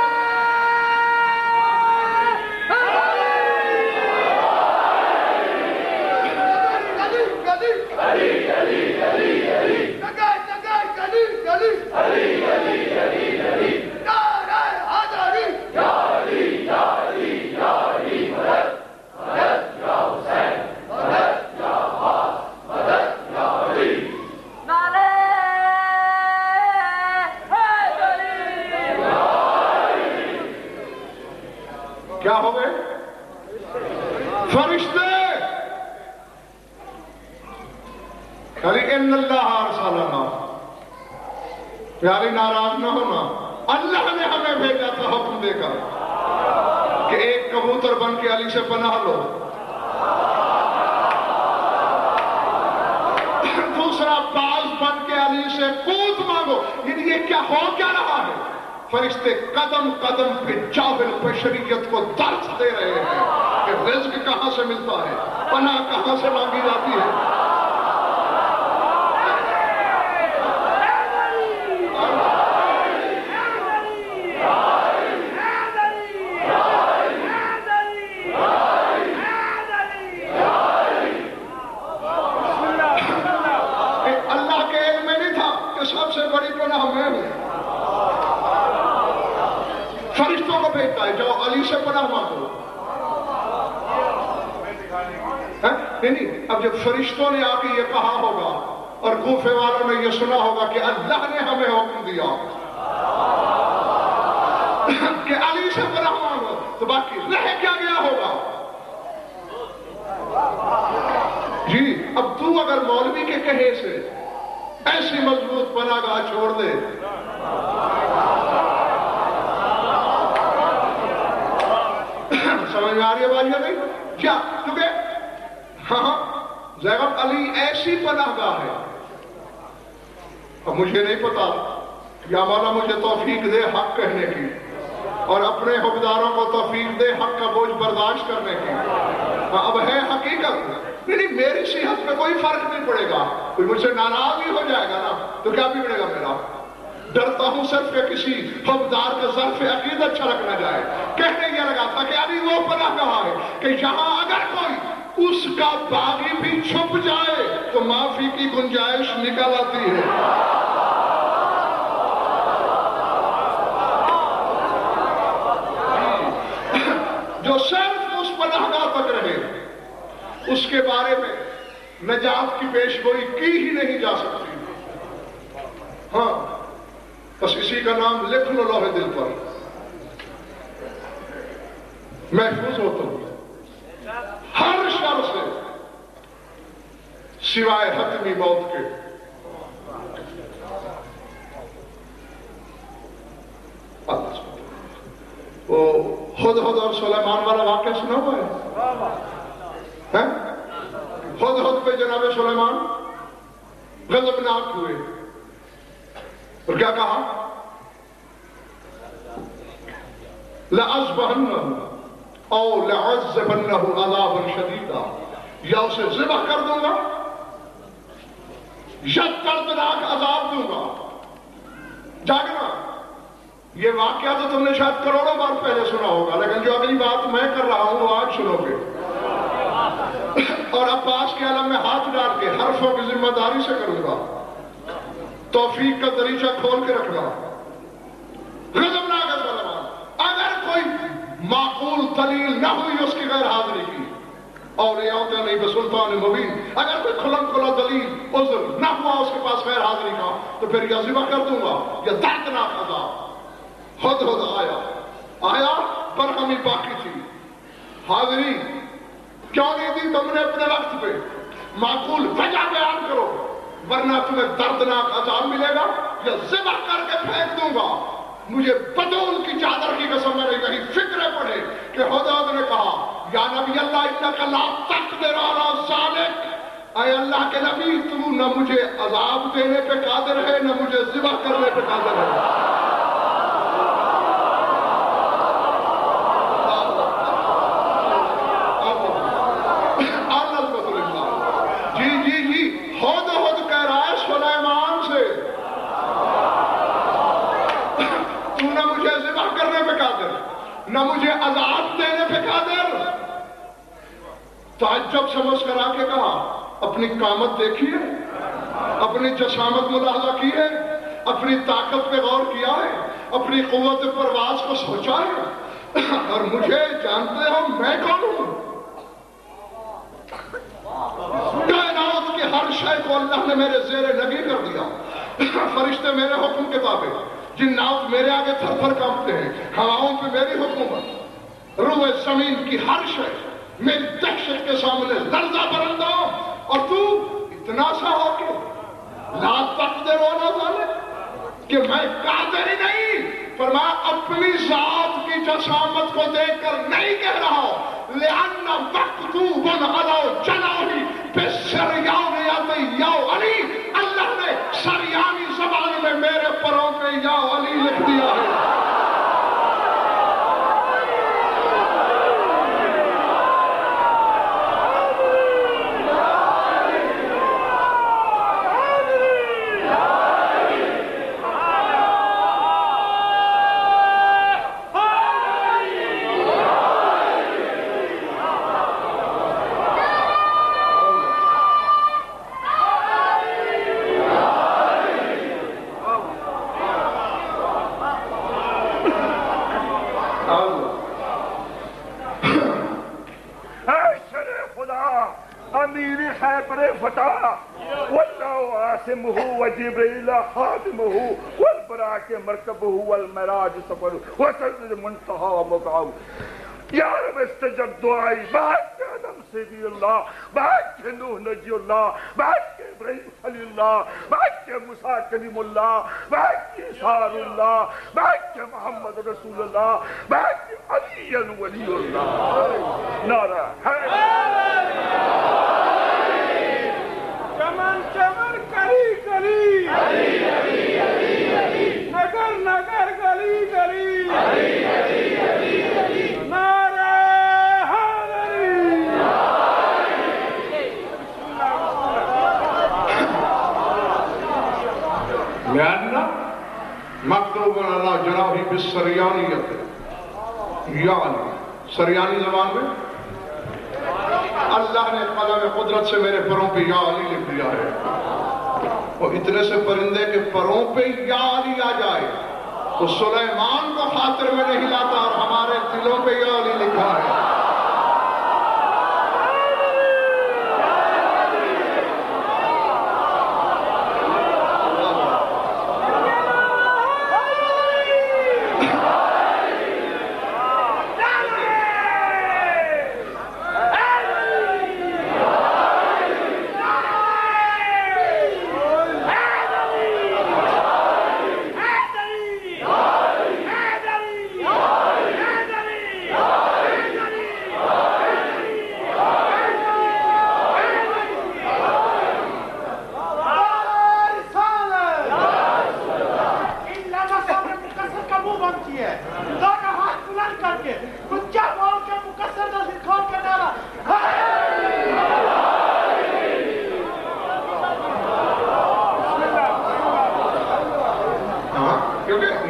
S4: کیا ہو گئے؟ فرشتے یعنی ان اللہ ارسلنا، یعنی ناراض نہ ہونا، اللہ نے ہمیں بھیجا تھا حکم دے کر کہ ایک کبوتر بن کے علی سے پناہ لو، دوسرا باز بن کے علی سے قوت مانگو۔ یعنی یہ کیا ہو کیا رہا ہے؟ فرشتے قدم قدم پہ جاہل بشریت کو درس دے رہے ہیں کہ رزق کہاں سے ملتا ہے، پناہ کہاں سے مانگی جاتی ہے۔ اللہ کے علم میں نہیں تھا کہ سب سے بڑی پناہ میں ہوں۔ فرشتوں کو بھیجتا ہے، جاؤ علی سے پناہ مانگو۔ نہیں، اب جب فرشتوں نے آ کے یہ کہا ہوگا اور کوفے والوں نے یہ سنا ہوگا کہ اللہ نے ہمیں حکم دیا کہ علی سے پناہ مانگو، تو باقی رہ کیا گیا ہوگا؟ جی اب تو اگر مولوی کے کہے سے ایسی مضبوط پناہ گاہ چھوڑ دے، سمجھ میں آ رہی ہے بات یا نہیں؟ کیا کیونکہ ہاں زیغب علی ایسی پناہ گاہ ہے۔ اب مجھے نہیں پتا، یا مولا مجھے توفیق دے حق کہنے کی، اور اپنے حکمداروں کو توفیق دے حق کا بوجھ برداشت کرنے کی۔ اب ہے حقیقت، نہیں میری صحت میں کوئی فرق نہیں پڑے گا، کوئی مجھ سے ناراض ہی ہو جائے گا نا تو کیا بگڑے گا میرا؟ ڈرتا ہوں صرف کہ کسی حکمدار کا ظرف عقیدت چھلک نہ جائے۔ کہنے یہ لگا تھا کہ علی وہ پناہ گاہ ہے کہ یہاں اگر کوئی اس کا باغی بھی چھپ جائے تو معافی کی گنجائش نکل آتی ہے۔ جو صرف اس پناہ گاہ تک رہے اس کے بارے میں نجات کی پیش گوئی کی ہی نہیں جا سکتی۔ ہاں بس اسی کا نام لکھ لو لوح دل پر، محفوظ ہو تم ہر شر سے سوائے حتمی موت کے۔ وہ ہدہد اور سلیمان والا واقعہ سنا ہوا ہے؟ ہدہد پہ جناب سلیمان غضبناک ہوئے اور کیا کہا؟ لَأَذْبَحَنَّهُ او لَعَذَّبَنَّهُ عَذَابًا شَدِيدًا، یا اسے ذبح کر دوں گا یا دردناک عذاب دوں گا۔ جاگنا، یہ واقعہ تو تم نے شاید کروڑوں بار پہلے سنا ہوگا، لیکن جو اگلی بات میں کر رہا ہوں وہ آج سنو گے۔ اور عباس کے عالم میں ہاتھ ڈال کے حرفوں کی ذمہ داری سے کروں گا، توفیق کا دریچہ کھول کے رکھنا۔ غضبناک سلیمان، اگر کوئی معقول دلیل نہ ہوئی اس کی غیر حاضری کی، اور یہ ہوتا نہیں بسلطان مبین، اگر کوئی کھلم کھلا دلیل عذر نہ ہوا اس کے پاس غیر حاضری کا، تو پھر یا ذبح کر دوں گا یا دردناک عذاب۔ ہدہد آیا پر ہمیں باقی تھی، حاضری کیوں نہیں دی تم نے اپنے وقت پہ؟ معقول وجہ بیان کرو، ورنہ تمہیں دردناک عذاب ملے گا یا ذبح کر کے پھینک دوں گا۔ مجھے بدول کی چادر کی قسم میں نہیں کہیں فکرے پڑے کہ ہدہد نے کہا یا نبی اللہ انکا لا تقدر علی ذالک، اے اللہ کے نبی تو نہ مجھے عذاب دینے پہ قادر ہے نہ مجھے ذبح کرنے پہ قادر ہے۔ ہود کہہ رہا ہے سلیمان سے، تو نہ مجھے ذبح کرنے پہ قادر نہ مجھے عذاب دینے پہ قادر۔ تعجب سمجھ کر آ کے کہا اپنی قامت دیکھی ہے، اپنی جسامت ملاحظہ کی ہے، اپنی طاقت پہ غور کیا ہے، اپنی قوت پرواز کو سوچا ہے، اور مجھے جانتے ہو میں کون ہوں؟ کائنات کے ہر شے کو اللہ نے میرے زیر لگی کر دیا، فرشتے میرے حکم کے تابع، جنات میرے آگے تھر تھر کانپتے ہیں، ہواؤں پہ میری حکومت، روح زمین کی ہر شے میری دہشت کے سامنے لرزہ برندہ ہو، اور تو اتنا سا ہو کہ لا تقدر علی ذالک، کہ میں قادر ہی نہیں۔ فرمایا اپنی ذات کی جسامت کو دیکھ کر نہیں کہہ رہا ہوں، لِأَنَّ مَكْتُوبٌ عَلَى جَنَاحِهِ بِالسَّرْيَانِ يَا علی، اللہ نے سریانی زبان میں میرے پروں پہ یا علی لکھ دیا ہے۔
S3: وجبريل خادمه والبراك مركبه والمراج سفره وسجد منتهى مقعه۔ یا رب استجب دعائی، بعد کے آدم سیدی اللہ، بعد کے نوح نجی اللہ، بعد کے ابراہیم خلیل اللہ، بعد کے موسیٰ کلیم اللہ، بعد کے عیسیٰ اللہ، بعد کے محمد رسول اللہ، بعد کے علی ولی اللہ۔ نعرہ
S2: چمن چمن کلی کلی، نگر نگر گلی گلی، نعرہ حیدری۔
S4: لأن مکتوب علی جناحہ بالسریانیت، یعنی سریانی زبان میں اللہ نے قلم قدرت سے میرے پروں پہ یا علی لکھ دیا ہے، اور اتنے سے پرندے کے پروں پہ یا علی آ جائے تو سلیمان کو خاطر میں نہیں لاتا، اور ہمارے دلوں پہ یا علی لکھا ہے۔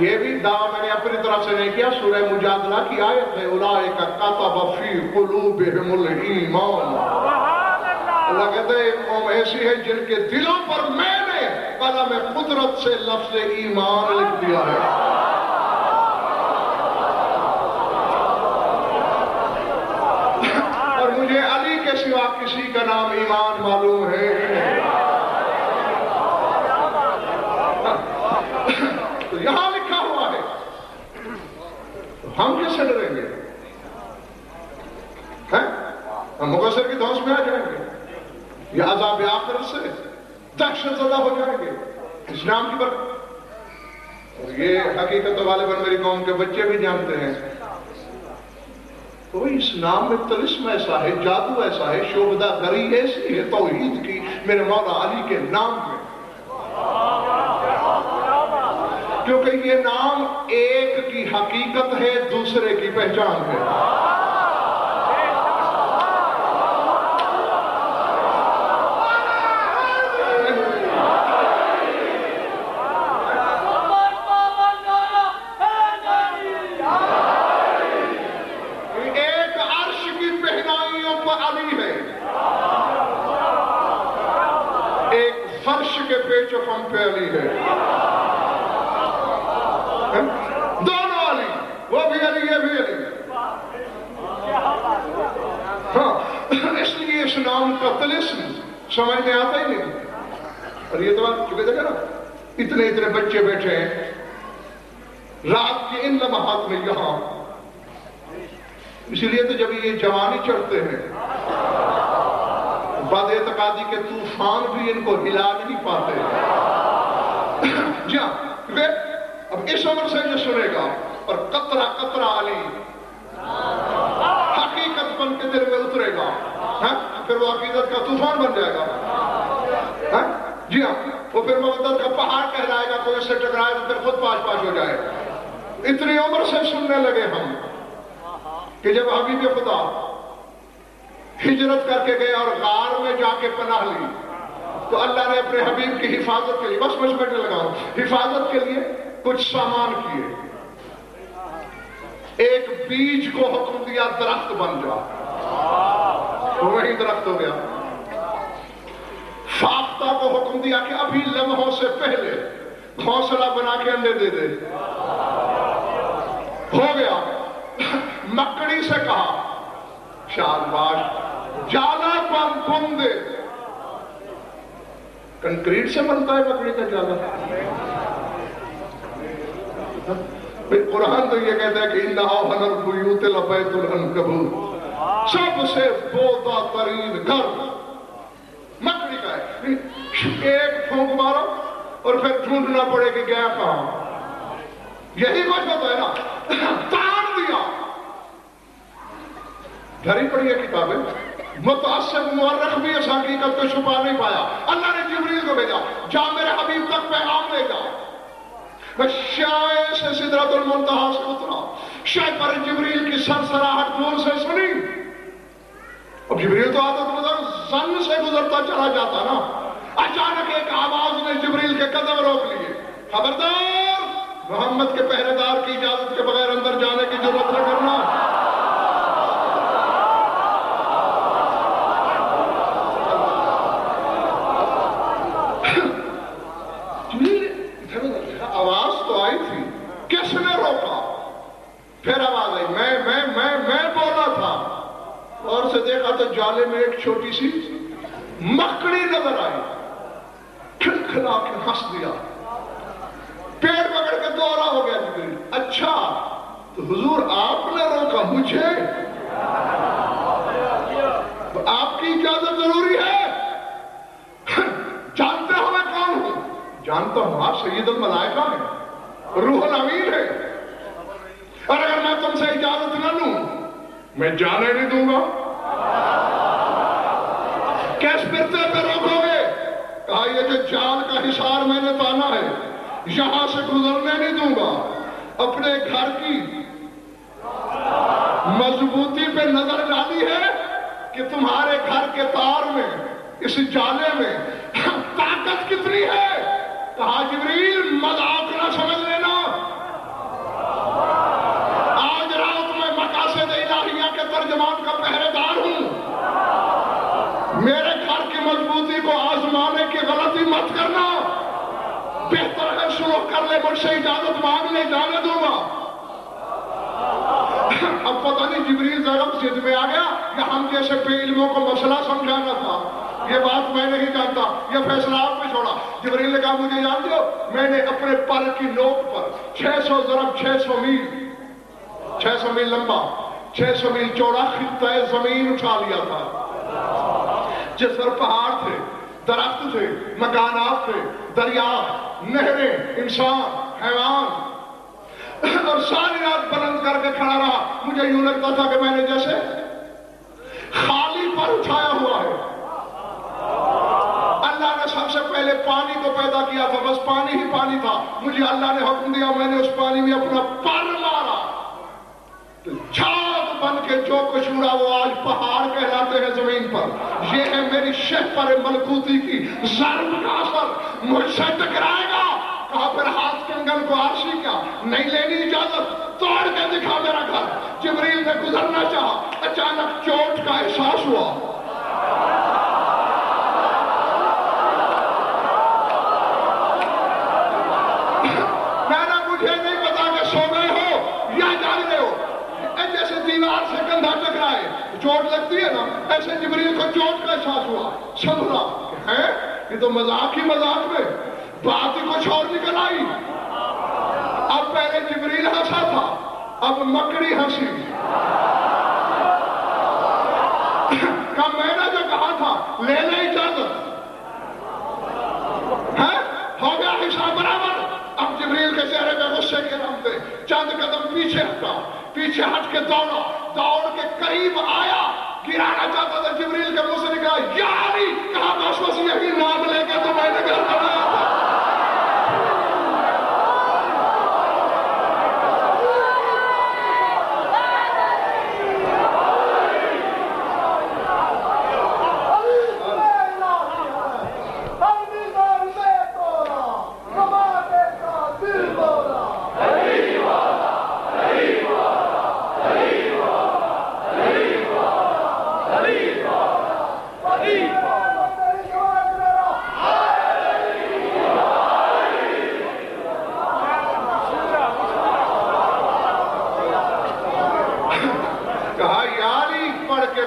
S4: یہ بھی دعویٰ میں نے اپنی طرف سے نہیں کیا، سورہ مجادلہ کی آیت ہے، اولئک کتب فی قلوبہم الایمان۔ اللہ کہتے ہیں ایک قوم ایسی ہے جن کے دلوں پر میں نے قلم قدرت سے لفظ ایمان لکھ دیا ہے۔ اور مجھے علی کے سوا کسی کا نام ایمان معلوم ہے۔ تو یہاں لکھا ہوا ہے، ہم کس سے ڈریں گے؟ ہم مقصر کی دھوس میں آ جائیں گے یا عذاب آخرت سے دہشت زدہ ہو جائیں گے اسلام کی برکت؟ اور یہ حقیقت غالباً میری قوم کے بچے بھی جانتے ہیں تو اس نام میں طلسم ایسا ہے، جادو ایسا ہے، شعبدہ گری ایسی ہے توحید کی میرے مولا علی کے نام میں، کیونکہ یہ نام ایک کی حقیقت ہے، دوسرے کی پہچان ہے۔ ایک عرش کی پہنائیوں پر علی ہے، ایک فرش کے پیچ و خم پہ علی ہے، دونوں علی، وہ بھی علی یہ بھی علی۔ ہاں اس لیے اس نام کا طلسم سمجھ میں آتا ہی نہیں۔ اور یہ تو آپ چکے دیکھا نا، اتنے بچے بیٹھے ہیں رات کے ان لمحات میں یہاں، اسی لیے تو جب یہ جوانی چڑھتے ہیں بد اعتقادی کے طوفان بھی ان کو ہلا نہیں پاتے۔ جی ہاں، اب اس عمر سے جو سنے گا اور قطرہ قطرہ علی حقیقت بن کے دل میں اترے گا، پھر وہ عقیدت کا طوفان بن جائے گا۔ جی ہاں، وہ پھر مودت کا پہاڑ کہلائے گا، کوئی اس سے ٹکرائے تو پھر خود پاش پاش ہو جائے۔ اتنی عمر سے سننے لگے ہم کہ جب حبیب خدا ہجرت کر کے گئے اور غار میں جا کے پناہ لی تو اللہ نے اپنے حبیب کی حفاظت کے لیے، بس مجھ بیٹھنے لگا ہوں، حفاظت کے لیے کچھ سامان کیے۔ ایک بیج کو حکم دیا درخت بن جا، وہی درخت ہو گیا۔ فاختہ کو حکم دیا کہ ابھی لمحوں سے پہلے گھونسلہ بنا کے انڈے دے دے، ہو گیا۔ مکڑی سے کہا شاباش جالا بن دے، کنکریٹ سے بنتا ہے مکڑی کا جالا۔ قرآن تو یہ کہتا ہے کہ اِنَّ أَوْهَنَ الْبُيُوتِ لَبَيْتُ الْعَنْكَبُوتِ، سب سے بودا ترین گھر مکڑی کا ہے۔ ایک پھونک مارو اور پھر ڈھونڈنا پڑے کہ گیا کہاں، یہی کچھ ہوتا ہے نا، تاڑ دیا۔ دھری پڑی ہے کتابیں، متعصب مورخ بھی اس حقیقت کو چھپا نہیں پایا۔ اللہ نے جبریل کو بھیجا، جا میرے حبیب تک پیغام لے جا۔ شاہ سے سدرۃ المنتہا سے اترا، شاہ پر جبریل کی سرسراہٹ دور سے سنی۔ اب جبریل تو آتا تو زن سے گزرتا چلا جاتا نا، اچانک ایک آواز نے جبریل کے قدم روک لیے، خبردار محمد کے پہرے دار کی اجازت کے بغیر اندر جانے کی ضرورت نہ کرنا۔ آواز تو آئی تھی، کس نے روکا؟ پھر آواز آئی، میں بولا تھا، اور سے دیکھا تو جالے میں ایک چھوٹی سی مکڑی نظر آئی، کھلکھلا کے ہنس دیا، پیڑ پکڑ کے دوہرا ہو گیا جبریل۔ اچھا تو حضور آپ نے روکا مجھے، آپ کی اجازت ضروری ہے؟ جانتے ہو میں کون ہوں؟ جانتا ہوں، آپ سید الملائکہ ہیں، روح الامین ہے، اور اگر میں تم سے اجازت نہ لوں میں جانے نہیں دوں گا۔ کیس پھرتے پہ روکو گے؟ کہا یہ جو جال کا حصار میں نے تانا ہے یہاں سے گزرنے نہیں دوں گا۔ اپنے گھر کی مضبوطی پہ نظر ڈالی ہے کہ تمہارے گھر کے تار میں، اس جالے میں طاقت کتنی ہے؟ کہا جبریل مذاق نہ سمجھ لینا، آج رات میں مقاصد الہیہ کے ترجمان کا پہرے دار ہوں، میرے گھر کی مضبوطی کو آزمانے کی غلطی مت کرنا، بہتر ہے شروع کر لے، مجھ سے اجازت مانگ لے، جانے دوں گا۔ اب پتہ نہیں جبریل ضرب ضد میں آ گیا یا ہم جیسے بے علموں کو مسئلہ سمجھانا تھا، یہ بات میں نہیں جانتا، یہ فیصلہ آپ پہ چھوڑا۔ جبریل نے کہا مجھے جانتے ہو، میں نے اپنے پر کی نوک پر 600 ضرب 600 میل، 600 میل لمبا 600 میل چوڑا خطہ زمین اٹھا لیا تھا، جس پر پہاڑ تھے، درخت تھے، مکانات تھے، دریا، نہریں، انسان، حیوان، اور ساری رات بلند کر کے کھڑا رہا. مجھے یوں لگتا تھا کہ میں نے جیسے خالی پر اٹھایا ہوا ہے. اللہ نے سب سے پہلے پانی کو پیدا کیا تھا، بس پانی ہی پانی تھا. مجھے اللہ نے حکم دیا، میں نے اس پانی میں اپنا پر مارا تو جھاگ بن کے جو کچھ اڑا وہ آج پہاڑ کہلاتے ہیں زمین پر. یہ ہے میری شہپر ملکوتی کی ضرب کا اثر. مجھ سے ٹکرائے گا. کہا پھر ہاتھ کنگن کو عرشی کیا نہیں لینی اجازت، توڑ کے دکھا میرا گھر. جبریل نے گزرنا چاہا، اچانک چوٹ کا احساس ہوا. مجھے نہیں پتا کہ سو گئے ہو یا جاگ رہے ہو. جیسے دیوار سے کندھا ٹکرائے چوٹ لگتی ہے نا، ایسے جبریل کو چوٹ کا احساس ہوا. سمجھا ہے یہ تو مذاق ہی مذاق میں بات ہی کچھ اور نکل آئی. اب پہلے جبریل ہنسا تھا، اب مکڑی ہنسی. میں نے جو کہا تھا لے لے اجازت ہے، ہو گیا حساب برابر. اب جبریل کے چہرے پہ غصے کے رنگ تھے. چند قدم پیچھے ہٹا، پیچھے ہٹ کے دوڑا، دوڑ کے قریب آیا، گرانا چاہتا تھا. جبریل کے منہ سے نکلا یا علی. کہا بس یہی نام لے کے تو میں نے گھر بنایا تھا.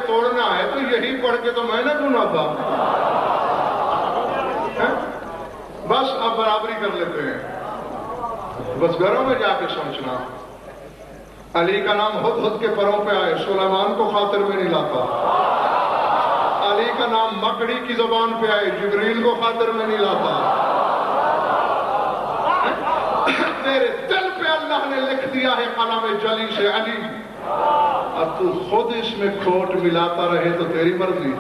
S4: توڑنا ہے تو یہی پڑھ کے تو میں نے سنا تھا. بس اب برابری کر لیتے ہیں. بس گھروں میں جا کے سوچنا. علی کا نام ہد ہد کے پروں پہ آئے، سلیمان کو خاطر میں نہیں لاتا. علی کا نام مکڑی کی زبان پہ آئے، جبریل کو خاطر میں نہیں لاتا. تیرے دل پہ اللہ نے لکھ دیا ہے قلم جلی سے علی. اب تو خود اس میں کھوٹ ملاتا رہے تو تیری مرضی.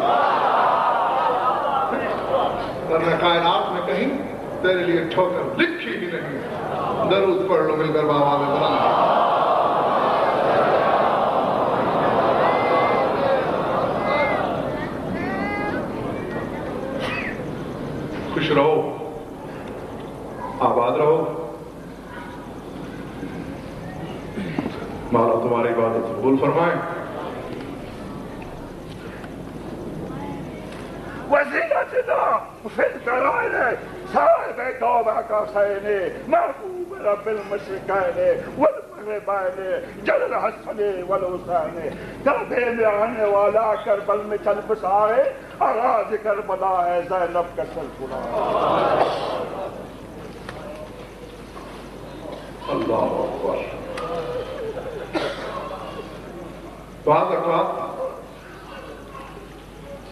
S4: ورنہ کائنات میں کہیں تیرے لیے ٹھوکر لکھی ہی نہیں. درود پڑھ لو مل کر بابا میں بلند. خوش رہو، آباد رہو. مولا تمہاری عبادت قبول فرمائے.
S3: وزينتنا في الكرائن صاحب توبة كاسين محبوب رب المشركين والمغربين جل الحسن والحسين. کربے میں آنے والا کربل میں چل بسائے، آغاز کربلا ہے زینب کا سلسلہ.
S4: اللہ اکبر. بعض اوقات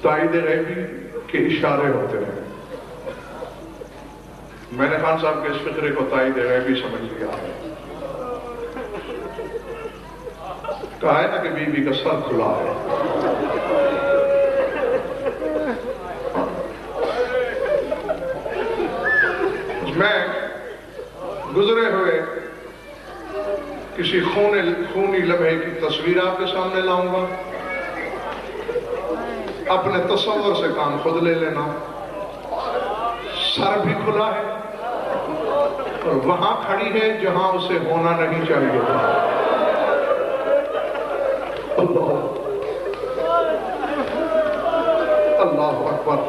S4: تائید غیبی کے اشارے ہوتے ہیں. میں نے خان صاحب کے اس فکرے کو تائید غیبی سمجھ لیا ہے. کہا ہے نا کہ بی بی کا سر کھلا ہے. میں گزرے ہوئے کسی خونی لمحے کی تصویر آپ کے سامنے لاؤں گا. اپنے تصور سے کام خود لے لینا. سر بھی کھلا ہے اور وہاں کھڑی ہے جہاں اسے ہونا نہیں چاہیے تھا. اللہ اکبر.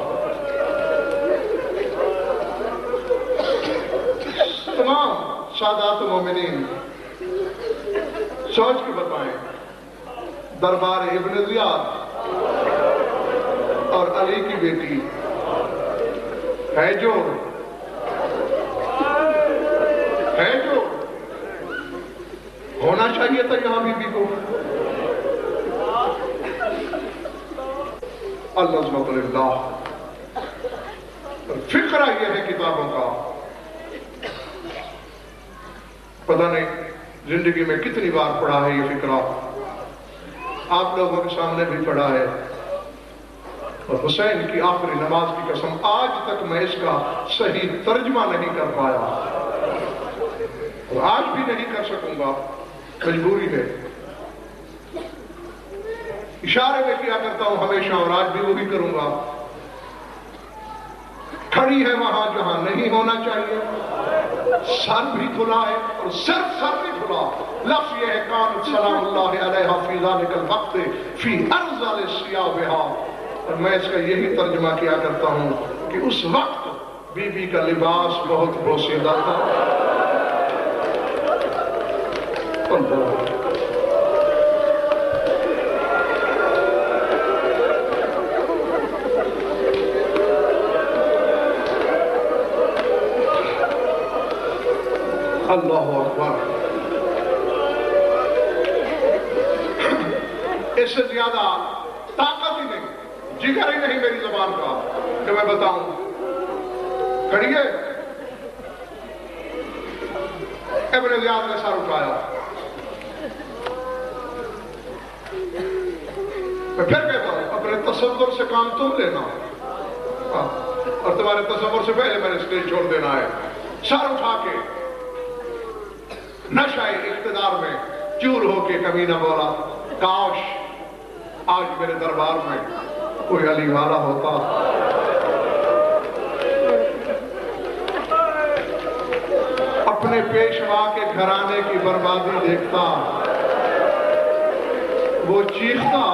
S4: تمام سادات مومنین سوچ کے بتائیں، دربار ابن زیاد اور علی کی بیٹی ہے جو ہونا چاہیے تھا یہاں بی بی کو. العظمت للہ. فکرہ یہ ہے کتابوں کا، پتہ نہیں زندگی میں کتنی بار پڑھا ہے یہ فقرہ، آپ لوگوں کے سامنے بھی پڑھا ہے، اور حسین کی آخری نماز کی قسم آج تک میں اس کا صحیح ترجمہ نہیں کر پایا، اور آج بھی نہیں کر سکوں گا، مجبوری ہے۔ اشارے میں کیا کرتا ہوں ہمیشہ، اور آج بھی وہی کروں گا، کھڑی ہے وہاں جہاں نہیں ہونا چاہیے، سر بھی کھلا ہے، اور صرف سر بھی کھلا، لفظ یہ ہے کان سلام اللہ علیہ فی ذالک الوقت فی ارذل ثیابھا، اور میں اس کا یہی ترجمہ کیا کرتا ہوں کہ اس وقت بی بی کا لباس بہت بوسیدہ تھا۔ اللہ اکبر، اس سے زیادہ طاقت ہی نہیں، جگر ہی نہیں میری زبان کا کہ میں بتاؤں۔ کھڑیے، ابن زیاد نے سر اٹھایا، میں پھر کہتا ہوں اپنے تصور سے کام تم لینا، اور تمہارے تصور سے پہلے میں نے اسٹیج چھوڑ دینا ہے۔ سر اٹھا کے نشہ اقتدار میں چور ہو کے کمینہ بولا، کاش آج میرے دربار میں کوئی علی والا ہوتا، اپنے پیشوا کے گھرانے کی بربادی دیکھتا، وہ چیختا،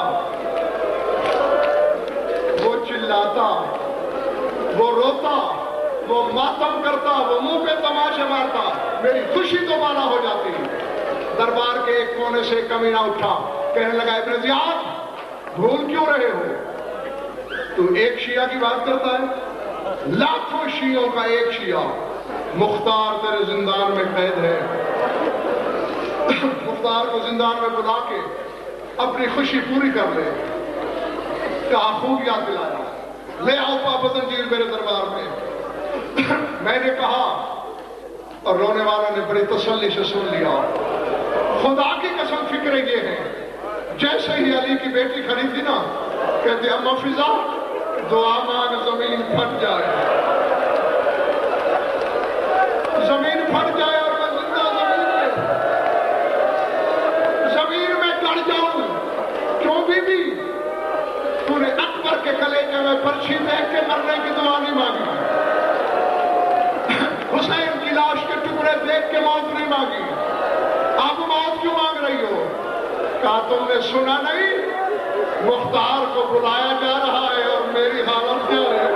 S4: وہ چلاتا، وہ روتا، وہ ماتم کرتا، وہ منہ پہ تماشے مارتا، میری خوشی تو مانا ہو جاتی۔ دربار کے ایک کونے سے کمینہ اٹھا، کہنے لگا ابن زیاد بھول کیوں رہے ہو؟ تو ایک شیعہ کی بات کرتا ہے، لاکھوں شیعوں کا ایک شیعہ، مختار تیرے زندان میں قید ہے۔ مختار کو زندان میں بلا کے اپنی خوشی پوری کر لے، کہا خوب یاد دلایا، لے آؤ پاپا زنجیر میرے دربار میں۔ میں نے کہا، اور رونے والوں نے بڑی تسلی سے سن لیا، خدا کی قسم فکریں یہ ہیں، جیسے ہی علی کی بیٹی کھڑی تھی نا، کہتے اما فضا دعا مانگ زمین پھٹ جائے، زمین پھٹ جائے اور میں زندہ زمین میں گڑ جاؤں۔ کیوں بی بی؟ تو نے اکبر کے کلیجے میں پرچھی دیکھ کے مرنے کی دعا نہیں مانگی، حسین کی لاش کے ٹکڑے دیکھ کے موت نہیں مانگی، اب موت کیوں مانگ رہی ہو؟ کہا تم نے سنا نہیں، مختار کو بلایا جا رہا ہے اور میری حالت کیا ہے؟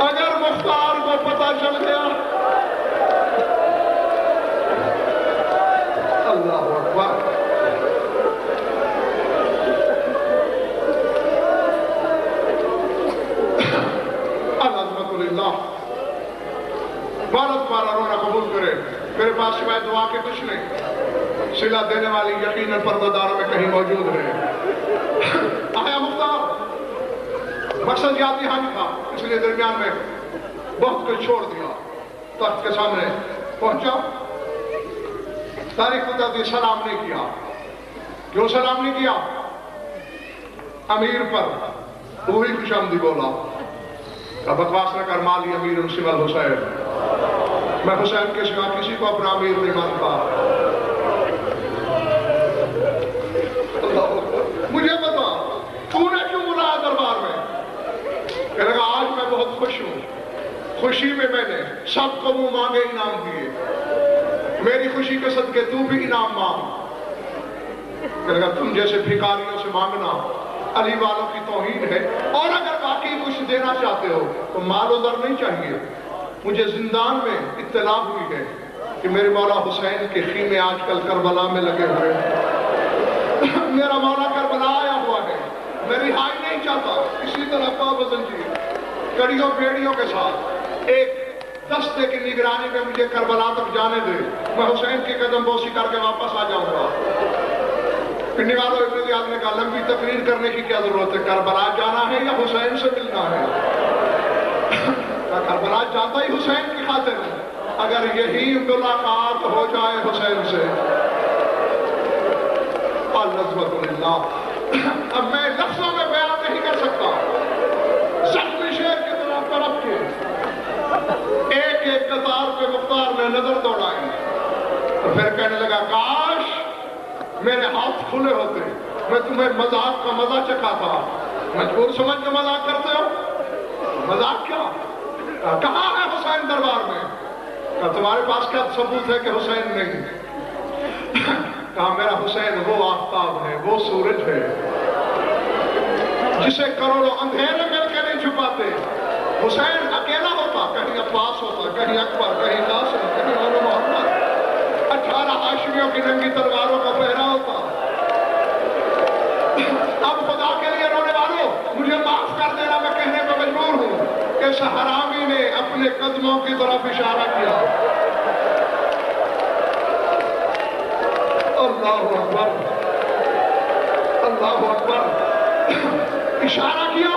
S4: اگر مختار کو پتا چل گیا، اللہ اکبر، بارت پارا رونا قبول کرے، میرے پاس سوائے دعا کے کچھ نہیں، صلہ دینے والی یقیناً پرداداروں میں کہیں موجود ہے۔ آیا مختار، مقصد یاد یہاں نہیں تھا، اس لیے درمیان میں بہت کچھ چھوڑ دیا، تخت کے سامنے پہنچا، تاریخ بتاتی سلام نہیں کیا۔ کیوں سلام نہیں کیا؟ امیر پر وہی خوش آمدی بولا، بکواس نہ کر، مالی امیر سوى الحسین، میں حسین کے سوا کسی کو اپنا امیر نہیں مانتا۔ مجھے بتا تو نے کیوں بلایا دربار میں؟ کہنے لگا آج میں بہت خوش ہوں، خوشی میں میں نے سب کو منہ مانگے انعام دیے، میری خوشی کے صدقے تو بھی انعام مانگ۔ کہنے لگا تم جیسے بھکاریوں سے مانگنا علی والوں کی توہین ہے، اور اگر باقی کچھ دینا چاہتے ہو تو مال و زر نہیں چاہیے۔ مجھے زندان میں اطلاع ہوئی ہے کہ میرے مولا حسین کے خیمے آج کل کربلا میں لگے ہوئے ہیں، میرا مولا کربلا آیا ہوا ہے، میں رہائی نہیں چاہتا۔ اسی طرح پاپ زنجیر کڑیوں بیڑیوں کے ساتھ ایک دستے کی نگرانی میں مجھے کربلا تک جانے دے، میں حسین کی قدم بوسی کر کے واپس آ جاؤں گا۔ پنڈی والوں ابن زیاد نے کہا لمبی تقریر کرنے کی کیا ضرورت ہے، کربلا جانا ہے یا حسین سے ملنا ہے؟ کربلا جاتا ہی حسین کی خاطر ہے، اگر یہی ملاقات ہو جائے حسین سے، العزت للہ، اب میں لفظوں میں بیان نہیں کر سکتا، زخمی شیر کی طرح طرف کے ایک ایک قطار پہ مختار نے نظر دوڑائی، اور پھر کہنے لگا کاش میرے ہاتھ کھلے ہوتے، میں تمہیں مذاق کا مزہ چکھاتا۔ مجبور سمجھ کے مذاق کرتے ہو؟ مذاق کیا؟ کہاں ہے حسین دربار میں؟ کہا تمہارے پاس کیا ثبوت ہے کہ حسین نہیں؟ کہا میرا حسین وہ آفتاب ہے، وہ سورج ہے جسے کروڑوں اندھیرے مل کے نہیں چھپاتے۔ حسین اکیلا ہوتا، کہیں عباس ہوتا، کہیں اکبر، کہیں قاسم، کہیں مولا محمد، 18 ہاشمیوں کی ننگی تلواروں کا پہرا ہوتا۔ اب خدا کے لیے رونے والوں، مجھے معاف کر دینا، میں کہنے پہ مجبور ہوں، اس حرامی نے اپنے قدموں کی طرف اشارہ کیا۔ اللہ اکبر، اللہ اکبر، اشارہ کیا۔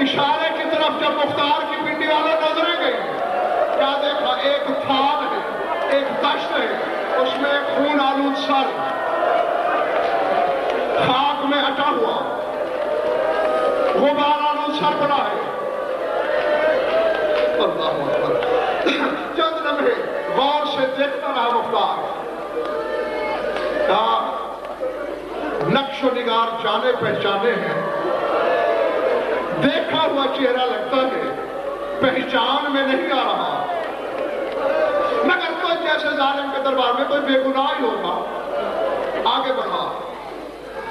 S4: اشارے کی طرف جب مختار کی پنڈی والا نظریں گئی، کیا دیکھا؟ ایک تھال ہے، ایک دشت ہے، اس میں ایک خون آلود سر خاک میں اٹا ہوا، غبار آلود سر پڑا ہے۔ اللہ اکبر، چند لمحے غور سے دیکھتا رہا مختار، کہا نقش و نگار جانے پہچانے ہیں، دیکھا ہوا چہرہ لگتا ہے، پہچان میں نہیں آ رہا، مگر کوئی جیسے ظالم کے دربار میں کوئی بے گناہ ہی ہوگا۔ آگے بڑھا،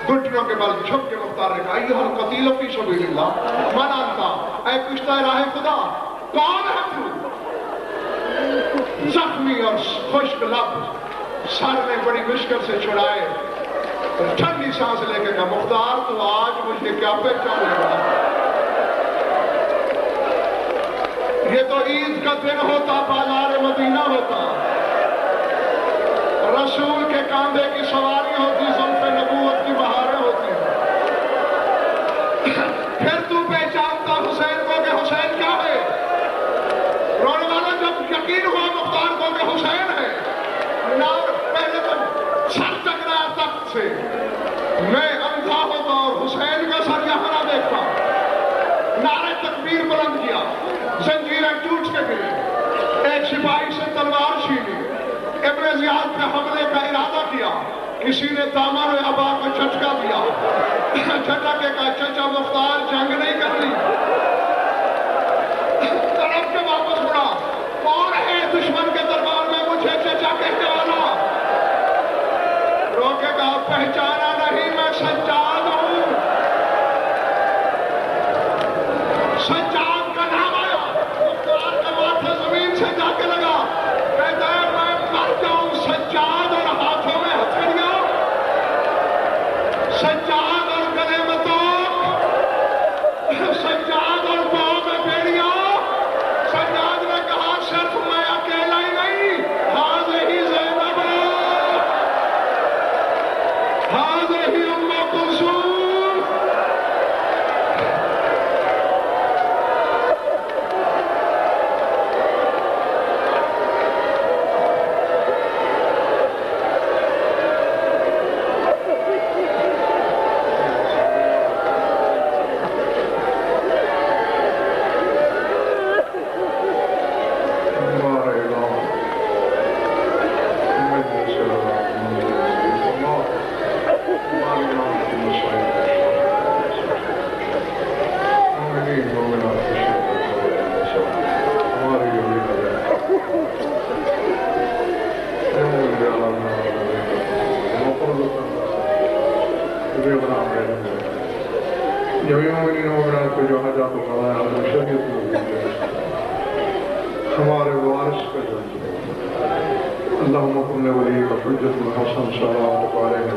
S4: گھٹنوں کے بل جھک کے مختار نے کہا ایھا القتیل فی سبیل اللہ من انت، اے کشتہ راہ خدا کون ہے تو؟ زخمی اور خشک لب سر نے بڑی مشکل سے چھڑائے، ٹھنڈی سانس لے کے کہا مختار تو آج مجھے کیا پہچانے گا؟ یہ تو عید کا دن ہوتا، بازار مدینہ ہوتا، رسول کے کاندھے کی سواری ہوتی، زلف نبوت کی بہاریں ہوتی، پھر تو پہچانتا حسین کو کہ حسین کیا ہے؟ رونے والا جب یقین ہوا مختار کو کہ حسین ہے، پہلے تو سر ٹکرایا تخت سے، میں اندھا ہوتا اور حسین کا سر یہاں نہ دیکھتا، نعرہ تکبیر بلند کیا، زنجیریں ٹوٹ کے گئی، ایک سپاہی سے تلوار چھینی، ابن زیاد پہ حملے کا ارادہ کیا، کسی نے دامن ابا کو جھٹکا دیا، جھٹک کے کہا چچا مختار جنگ نہیں کرنی، طرف کے واپس مڑا، کون ہے دشمن کے دربار میں مجھے چچا کہنے والا؟ رو کے کہا پہچانا نہیں، میں سجاد ہوں۔ سجاد کا نام آیا، مختار کا ماتھا زمین سے جا کے لگا، کہتا ہے میں مر جاؤں سجاد اور ہاتھوں میں ہتھیلیاں، سجاد اور گلے میں توق، سجاد اور پاؤں میں بیڑیاں۔ سجاد نے کہا صرف میں اکیلا ہی نہیں، حاضر ہی زینب، حاضر ہی ام کلثوم۔
S1: ہمارے وارث کا جان اللہم کن ولی کا حجت الحسن صلوات علیہ۔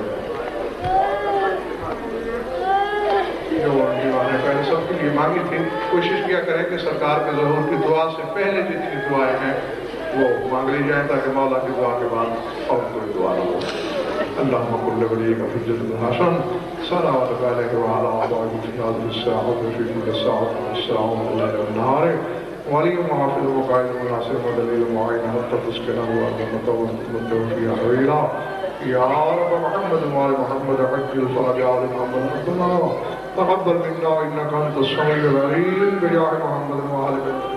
S1: پہلے سب کے لیے مانگی تھی، کوشش کیا کریں کہ سرکار کے ظہور کی دعا سے پہلے جتنی دعائیں ہیں وہ مانگ لی جائیں تاکہ مولا کی دعا کے بعد اور کوئی دعا نہ ہو۔ اللہم کن ولی کا حجت الحسن صلوات علیہ وعلی آبائہ فی هذه الساعة وفي كل ساعة من الساعة والليل والنهار
S3: ولي وحافظ وقائد وناصر ودليل معين حتى تسكنه وأرض متوفي حويلا يا رب محمد وآل محمد عجل فرج آل محمد تقبل منا إنك أنت السميع العليم بجاه محمد وآل محمد